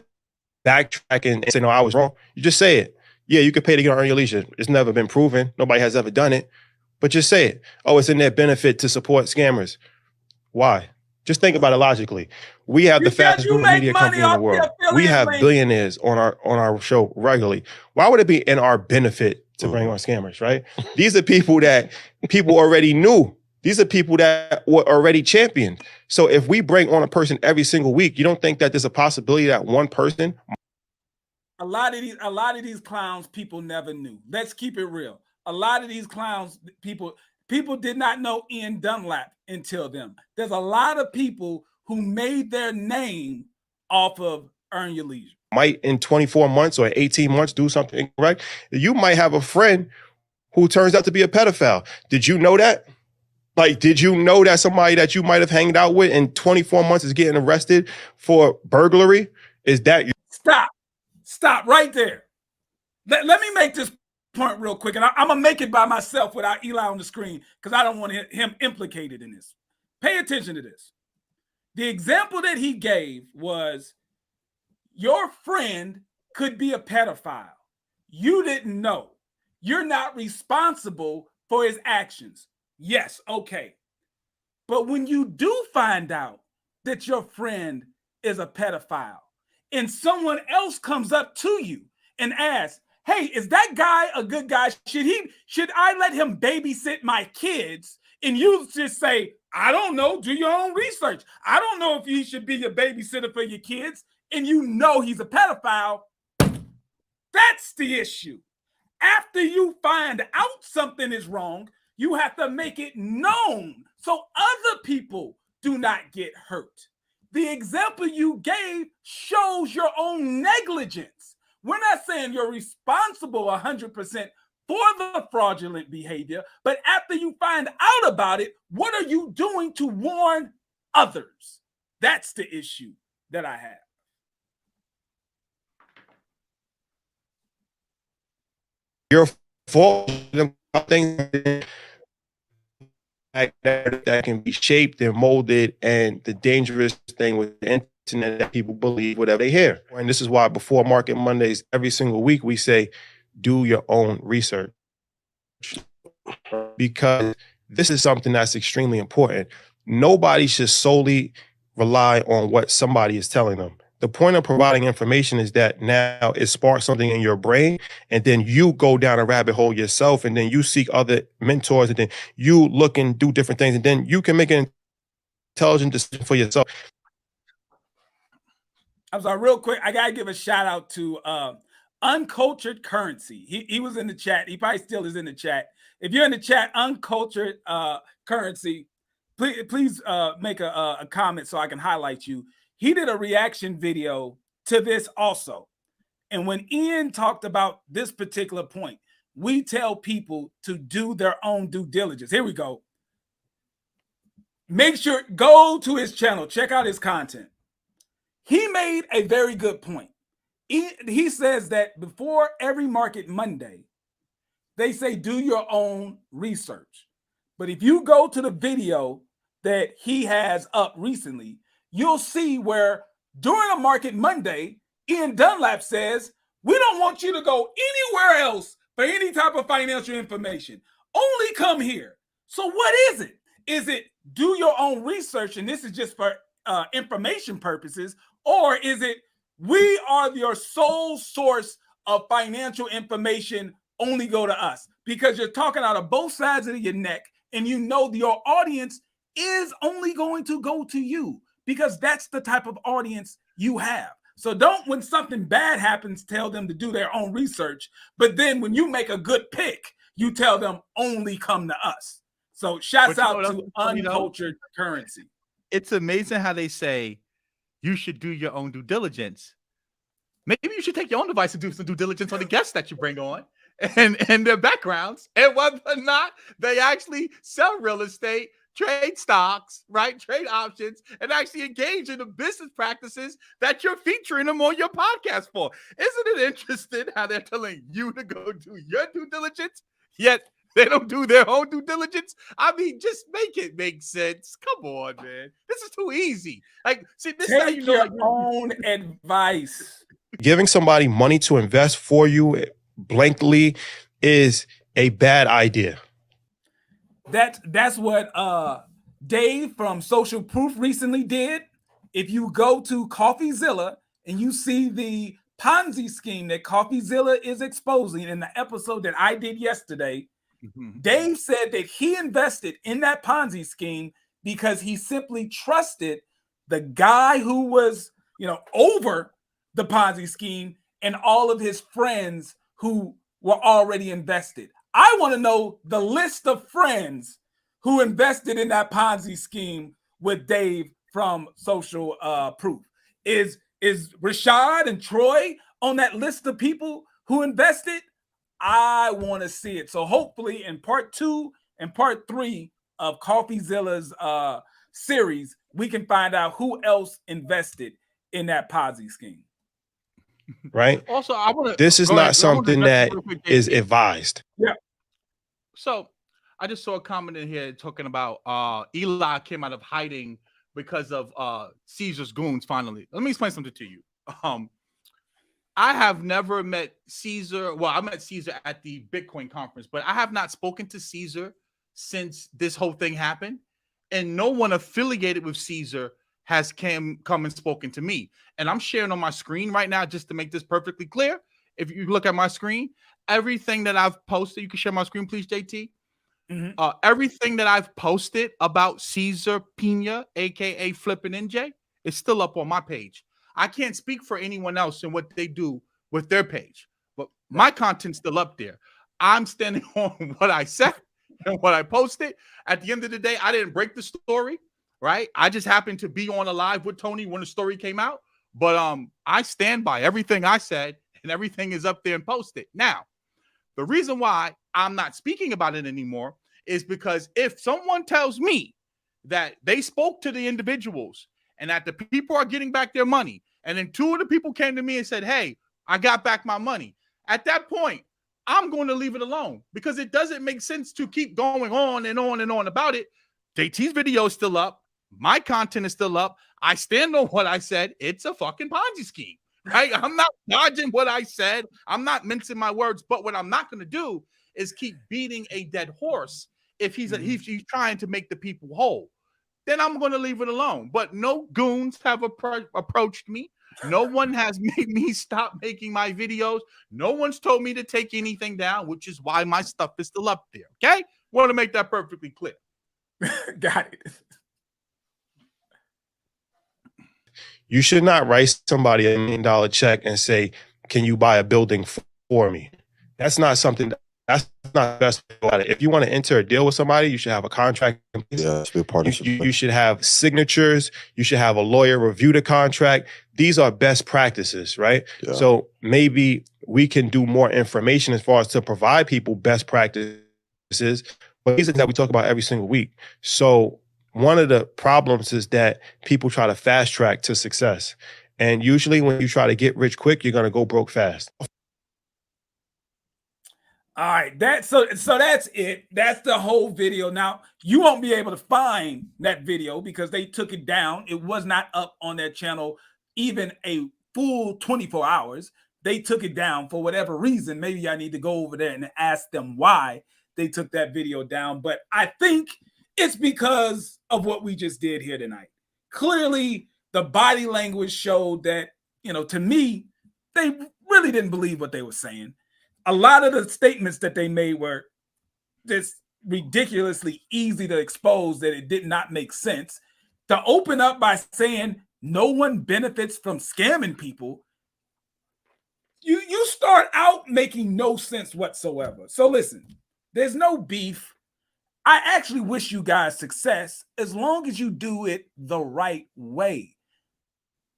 backtrack and say, no, I was wrong. You just say it. Yeah, you could pay to get on your leisure. It's never been proven. Nobody has ever done it. But just say it. Oh, it's in their benefit to support scammers. Why? Just think about it logically. We have the fastest growing media company in the world. We have billionaires on our show regularly. Why would it be in our benefit to bring on scammers, right? These are people that people already knew. These are people that were already championed. So if we bring on a person every single week, you don't think that there's a possibility that one person? A lot of these clowns, people never knew. Let's keep it real. A lot of these clowns, people did not know Ian Dunlap until them. There's a lot of people who made their name off of Earn Your Leisure. Might in 24 months or 18 months do something incorrect. You might have a friend who turns out to be a pedophile. Did you know that? Like, did you know that somebody that you might have hanged out with in 24 months is getting arrested for burglary? Is that you? Stop right there. Let me make this point real quick, and I'm going to make it by myself without Eli on the screen, because I don't want him implicated in this. Pay attention to this. The example that he gave was, your friend could be a pedophile. You didn't know. You're not responsible for his actions. Yes, okay. But when you do find out that your friend is a pedophile and someone else comes up to you and asks, hey, is that guy a good guy? Should I let him babysit my kids? And you just say, I don't know, do your own research. I don't know if he should be your babysitter for your kids. And you know he's a pedophile. That's the issue. After you find out something is wrong, you have to make it known so other people do not get hurt. The example you gave shows your own negligence. We're not saying you're responsible 100% for the fraudulent behavior, but after you find out about it, what are you doing to warn others? That's the issue that I have. Your fault. Things that can be shaped and molded, and the dangerous thing with the internet that people believe whatever they hear. And this is why before Market Mondays, every single week we say, do your own research, because this is something that's extremely important. Nobody should solely rely on what somebody is telling them. The point of providing information is that now it sparks something in your brain, and then you go down a rabbit hole yourself, and then you seek other mentors, and then you look and do different things, and then you can make an intelligent decision for yourself. I'm sorry, real quick, I gotta give a shout out to Uncultured Currency. He was in the chat. He probably still is in the chat. If you're in the chat, Uncultured Currency, please make a comment so I can highlight you. He did a reaction video to this also. And when Ian talked about this particular point, we tell people to do their own due diligence. Here we go. Make sure, go to his channel, check out his content. He made a very good point. He says that before every market Monday, they say do your own research. But if you go to the video that he has up recently, you'll see where during a market Monday, Ian Dunlap says, we don't want you to go anywhere else for any type of financial information. Only come here. So what is it? Is it do your own research, and this is just for information purposes, or is it we are your sole source of financial information, only go to us? Because you're talking out of both sides of your neck, and you know your audience is only going to go to you because that's the type of audience you have. So don't, when something bad happens, tell them to do their own research. But then when you make a good pick, you tell them only come to us. So shouts out to Uncultured Currency. It's amazing how they say you should do your own due diligence. Maybe you should take your own advice and do some due diligence on the guests that you bring on and their backgrounds and whether or not they actually sell real estate, trade stocks, right? Trade options, and actually engage in the business practices that you're featuring them on your podcast for. Isn't it interesting how they're telling you to go do your due diligence, yet they don't do their own due diligence? I mean, just make it make sense. Come on, man. This is too easy. Like, see, this is how you know your own advice. Giving somebody money to invest for you blankly is a bad idea. That's what Dave from Social Proof recently did. If you go to CoffeeZilla and you see the Ponzi scheme that CoffeeZilla is exposing in the episode that I did yesterday, Dave said that he invested in that Ponzi scheme because he simply trusted the guy who was, over the Ponzi scheme and all of his friends who were already invested. I want to know the list of friends who invested in that Ponzi scheme with Dave from Social Proof. Is Rashad and Troy on that list of people who invested? I want to see it. So hopefully in part 2 and part 3 of CoffeeZilla's series, we can find out who else invested in that Ponzi scheme. Right? Also, I want to. This is not something that is advised. Yeah. So I just saw a comment in here talking about Eli came out of hiding because of Caesar's goons. Finally, let me explain something to you. I have never met Caesar. Well, I met Caesar at the Bitcoin conference, but I have not spoken to Caesar since this whole thing happened, and no one affiliated with Caesar has come and spoken to me. And I'm sharing on my screen right now just to make this perfectly clear. If you look at my screen, everything that I've posted, you can share my screen, please, JT. Everything that I've posted about Caesar Pina, aka Flippin' NJ, is still up on my page. I can't speak for anyone else and what they do with their page, but my content's still up there. I'm standing on what I said and what I posted. At the end of the day, I didn't break the story, right? I just happened to be on a live with Tony when the story came out, but I stand by everything I said and everything is up there and posted. Now, the reason why I'm not speaking about it anymore is because if someone tells me that they spoke to the individuals and that the people are getting back their money, and then 2 of the people came to me and said, hey, I got back my money. At that point, I'm going to leave it alone because it doesn't make sense to keep going on and on and on about it. JT's video is still up. My content is still up. I stand on what I said. It's a fucking Ponzi scheme, right? I'm not dodging what I said. I'm not mincing my words, but what I'm not going to do is keep beating a dead horse if he's trying to make the people whole. Then I'm going to leave it alone. But no goons have approached me. No one has made me stop making my videos. No one's told me to take anything down, which is why my stuff is still up there. Okay? Want to make that perfectly clear. Got it. You should not write somebody $1 million check and say, can you buy a building for me? That's not something. That's not the best way about it. If you want to enter a deal with somebody, you should have a contract. Yeah, it's a big partnership. You should have signatures. You should have a lawyer review the contract. These are best practices, right? Yeah. So maybe we can do more information as far as to provide people best practices. But these are that we talk about every single week. So one of the problems is that people try to fast track to success. And usually when you try to get rich quick, you're going to go broke fast. All right, so that's it. That's the whole video. Now, you won't be able to find that video because they took it down. It was not up on their channel even a full 24 hours. They took it down for whatever reason. Maybe I need to go over there and ask them why they took that video down. But I think it's because of what we just did here tonight. Clearly, the body language showed that, to me, they really didn't believe what they were saying. A lot of the statements that they made were just ridiculously easy to expose that it did not make sense. To open up by saying no one benefits from scamming people, you start out making no sense whatsoever. So listen, there's no beef. I actually wish you guys success as long as you do it the right way.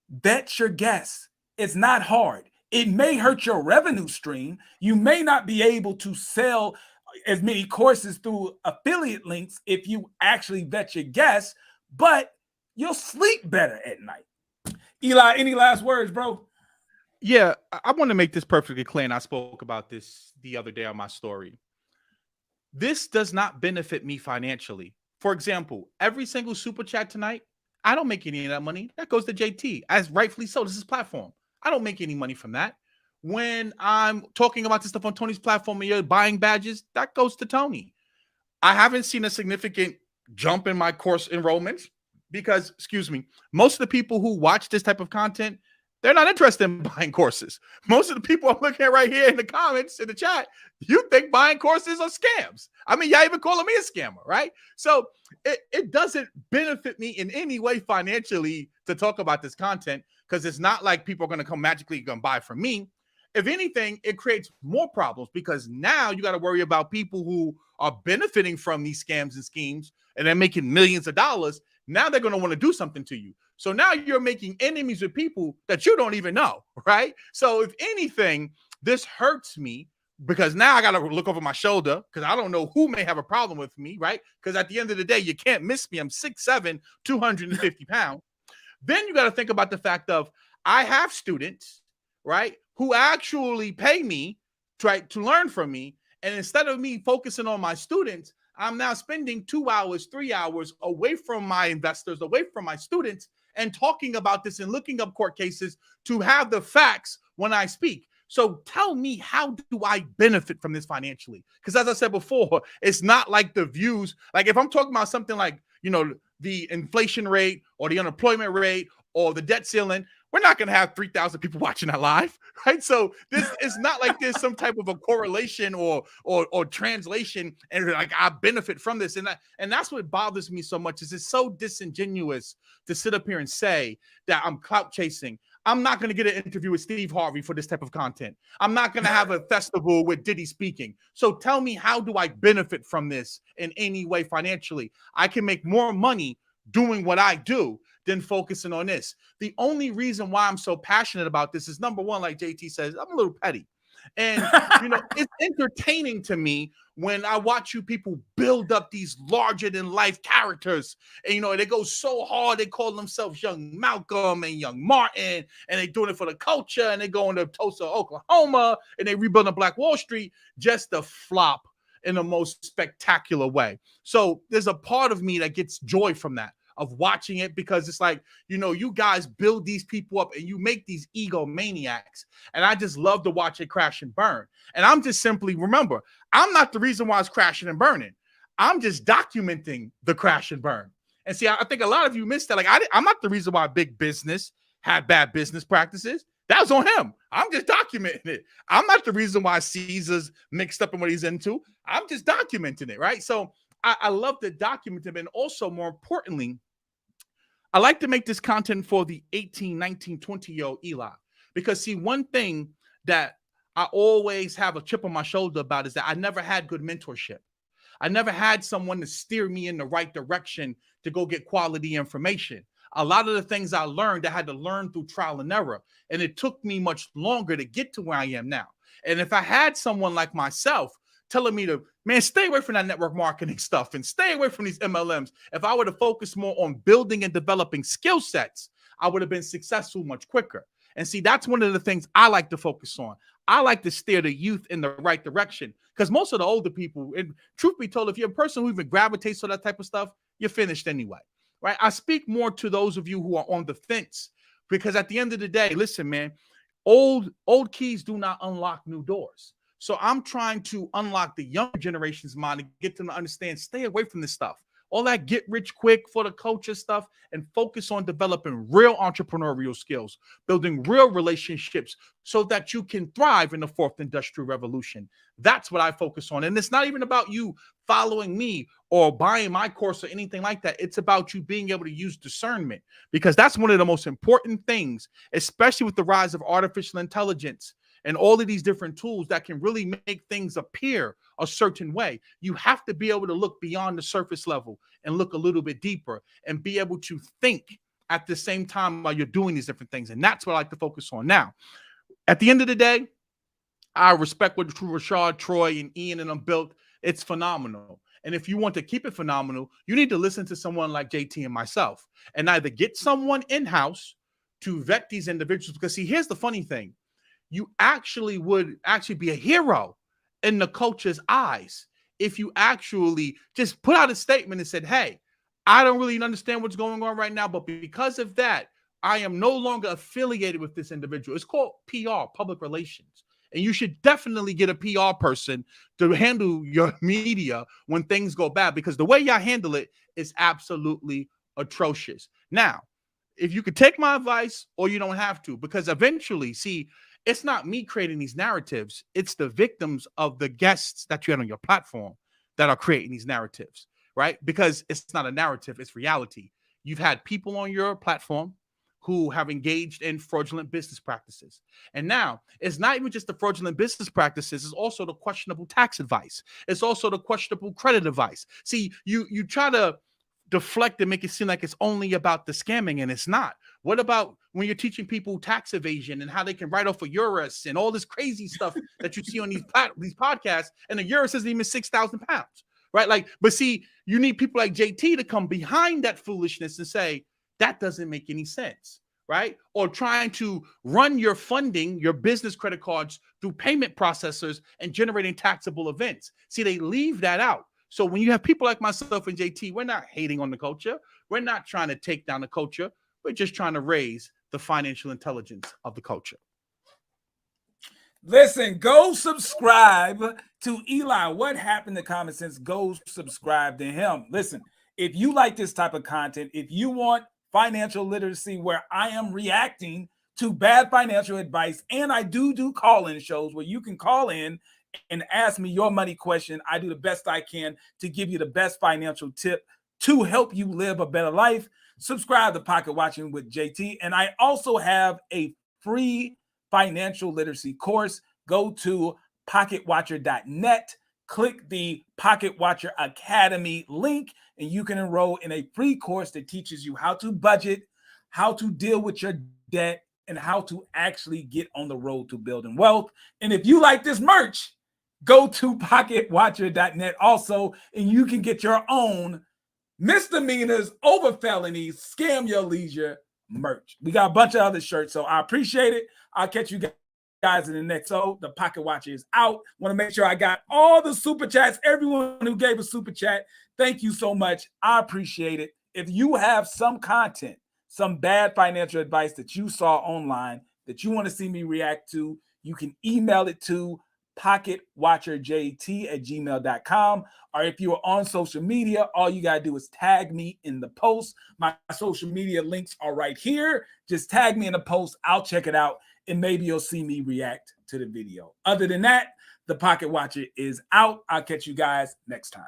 Bet your guess. It's not hard. It may hurt your revenue stream. You may not be able to sell as many courses through affiliate links if you actually bet your guess, but you'll sleep better at night. Eli, any last words, bro? Yeah, I want to make this perfectly clear, and I spoke about this the other day on my story. This does not benefit me financially. For example, every single super chat tonight, I don't make any of that money. That goes to JT, as rightfully so. This is platform. I don't make any money from that. When I'm talking about this stuff on Tony's platform and you're buying badges, that goes to Tony. I haven't seen a significant jump in my course enrollments because, excuse me, most of the people who watch this type of content, they're not interested in buying courses. Most of the people I'm looking at right here in the comments, in the chat, you think buying courses are scams. I mean, y'all even calling me a scammer, right? So it doesn't benefit me in any way financially to talk about this content because it's not like people are going to come magically going to buy from me. If anything, it creates more problems because now you got to worry about people who are benefiting from these scams and schemes and they're making millions of dollars. Now they're going to want to do something to you. So now you're making enemies with people that you don't even know, right? So if anything, this hurts me because now I got to look over my shoulder because I don't know who may have a problem with me, right? Because at the end of the day, you can't miss me. I'm 6'7", 250 pounds. Then you got to think about the fact of I have students, right, who actually pay me to learn from me. And instead of me focusing on my students, I'm now spending 2 hours, 3 hours away from my investors, away from my students, and talking about this and looking up court cases to have the facts when I speak. So tell me, how do I benefit from this financially? Because as I said before, it's not like the views. Like if I'm talking about something like, the inflation rate or the unemployment rate or the debt ceiling, we're not going to have 3,000 people watching that live, right? So this is not like there's some type of a correlation or translation and like I benefit from this. And that's what bothers me so much is it's so disingenuous to sit up here and say that I'm clout chasing. I'm not going to get an interview with Steve Harvey for this type of content. I'm not going to have a festival with Diddy speaking. So tell me, how do I benefit from this in any way financially? I can make more money doing what I do than focusing on this. The only reason why I'm so passionate about this is, number one, like JT says, I'm a little petty. And, it's entertaining to me when I watch you people build up these larger than life characters. And, they go so hard. They call themselves Young Malcolm and Young Martin, and they doing it for the culture. And they go into Tulsa, Oklahoma, and they rebuilding Black Wall Street just to flop in the most spectacular way. So there's a part of me that gets joy from that, of watching it, because it's like, you guys build these people up and you make these egomaniacs. And I just love to watch it crash and burn. And I'm just simply, remember, I'm not the reason why it's crashing and burning. I'm just documenting the crash and burn. And see, I think a lot of you missed that. Like, I'm not the reason why big business had bad business practices. That was on him. I'm just documenting it. I'm not the reason why Caesar's mixed up in what he's into. I'm just documenting it, right? So I love to document them. And also, more importantly, I like to make this content for the 18, 19, 20-year-old Eli. Because, see, one thing that I always have a chip on my shoulder about is that I never had good mentorship. I never had someone to steer me in the right direction to go get quality information. A lot of the things I learned, I had to learn through trial and error. And it took me much longer to get to where I am now. And if I had someone like myself telling me to, man, stay away from that network marketing stuff and stay away from these MLMs, if I would have focused more on building and developing skill sets, I would have been successful much quicker. And see, that's one of the things I like to focus on. I like to steer the youth in the right direction because most of the older people, and truth be told, if you're a person who even gravitates to that type of stuff, you're finished anyway, right? I speak more to those of you who are on the fence because at the end of the day, listen, man, old keys do not unlock new doors. So I'm trying to unlock the younger generation's mind and get them to understand, stay away from this stuff. All that get rich quick for the culture stuff and focus on developing real entrepreneurial skills, building real relationships so that you can thrive in the fourth industrial revolution. That's what I focus on. And it's not even about you following me or buying my course or anything like that. It's about you being able to use discernment because that's one of the most important things, especially with the rise of artificial intelligence and all of these different tools that can really make things appear a certain way. You have to be able to look beyond the surface level and look a little bit deeper and be able to think at the same time while you're doing these different things. And that's what I like to focus on. Now, at the end of the day, I respect what Rashad, Troy, and Ian and them built. It's phenomenal. And if you want to keep it phenomenal, you need to listen to someone like JT and myself and either get someone in-house to vet these individuals. Because see, here's the funny thing. You would be a hero in the culture's eyes if you actually just put out a statement and said, hey, I don't really understand what's going on right now, but because of that, I am no longer affiliated with this individual. It's called PR, public relations. And you should definitely get a PR person to handle your media when things go bad because the way y'all handle it is absolutely atrocious. Now, if you could take my advice or you don't have to, because eventually, see, it's not me creating these narratives. It's the victims of the guests that you had on your platform that are creating these narratives, right? Because it's not a narrative, it's reality. You've had people on your platform who have engaged in fraudulent business practices. And now it's not even just the fraudulent business practices, it's also the questionable tax advice. It's also the questionable credit advice. See, you try to deflect and make it seem like it's only about the scamming, and it's not. What about when you're teaching people tax evasion and how they can write off a Urus and all this crazy stuff that you see on these podcasts, and the Urus isn't even 6,000 pounds, right? Like, but see, you need people like JT to come behind that foolishness and say, that doesn't make any sense, right? Or trying to run your funding, your business credit cards through payment processors and generating taxable events. See, they leave that out. So when you have people like myself and JT, we're not hating on the culture. We're not trying to take down the culture. We're just trying to raise the financial intelligence of the culture. Listen, go subscribe to Eli. What happened to Common Sense? Go subscribe to him. Listen, if you like this type of content, if you want financial literacy where I am reacting to bad financial advice, and I do call-in shows where you can call in and ask me your money question. I do the best I can to give you the best financial tip to help you live a better life. Subscribe to Pocket Watching with JT. And I also have a free financial literacy course. Go to PocketWatcher.net, click the Pocket Watcher Academy link, and you can enroll in a free course that teaches you how to budget, how to deal with your debt, and how to actually get on the road to building wealth. And if you like this merch, go to PocketWatcher.net also, and you can get your own misdemeanors over felonies, scam your leisure merch. We got a bunch of other shirts, so I appreciate it. I'll catch you guys in the next. So the Pocket Watcher is out. Want to make sure I got all the super chats. Everyone who gave a super chat, thank you so much. I appreciate it. If you have some content, some bad financial advice that you saw online that you want to see me react to, you can email it to PocketWatcherJT@gmail.com. Or if you are on social media, all you got to do is tag me in the post. My social media links are right here. Just tag me in the post. I'll check it out, and maybe you'll see me react to the video. Other than that, the Pocket Watcher is out. I'll catch you guys next time.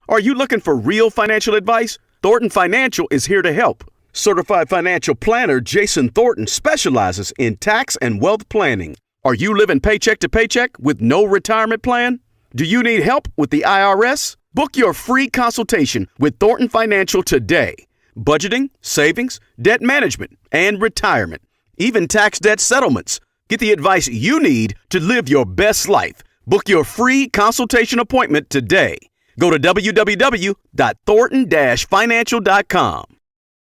Are you looking for real financial advice? Thornton Financial is here to help. Certified financial planner Jason Thornton specializes in tax and wealth planning. Are you living paycheck to paycheck with no retirement plan? Do you need help with the IRS? Book your free consultation with Thornton Financial today. Budgeting, savings, debt management, and retirement. Even tax debt settlements. Get the advice you need to live your best life. Book your free consultation appointment today. Go to www.thornton-financial.com.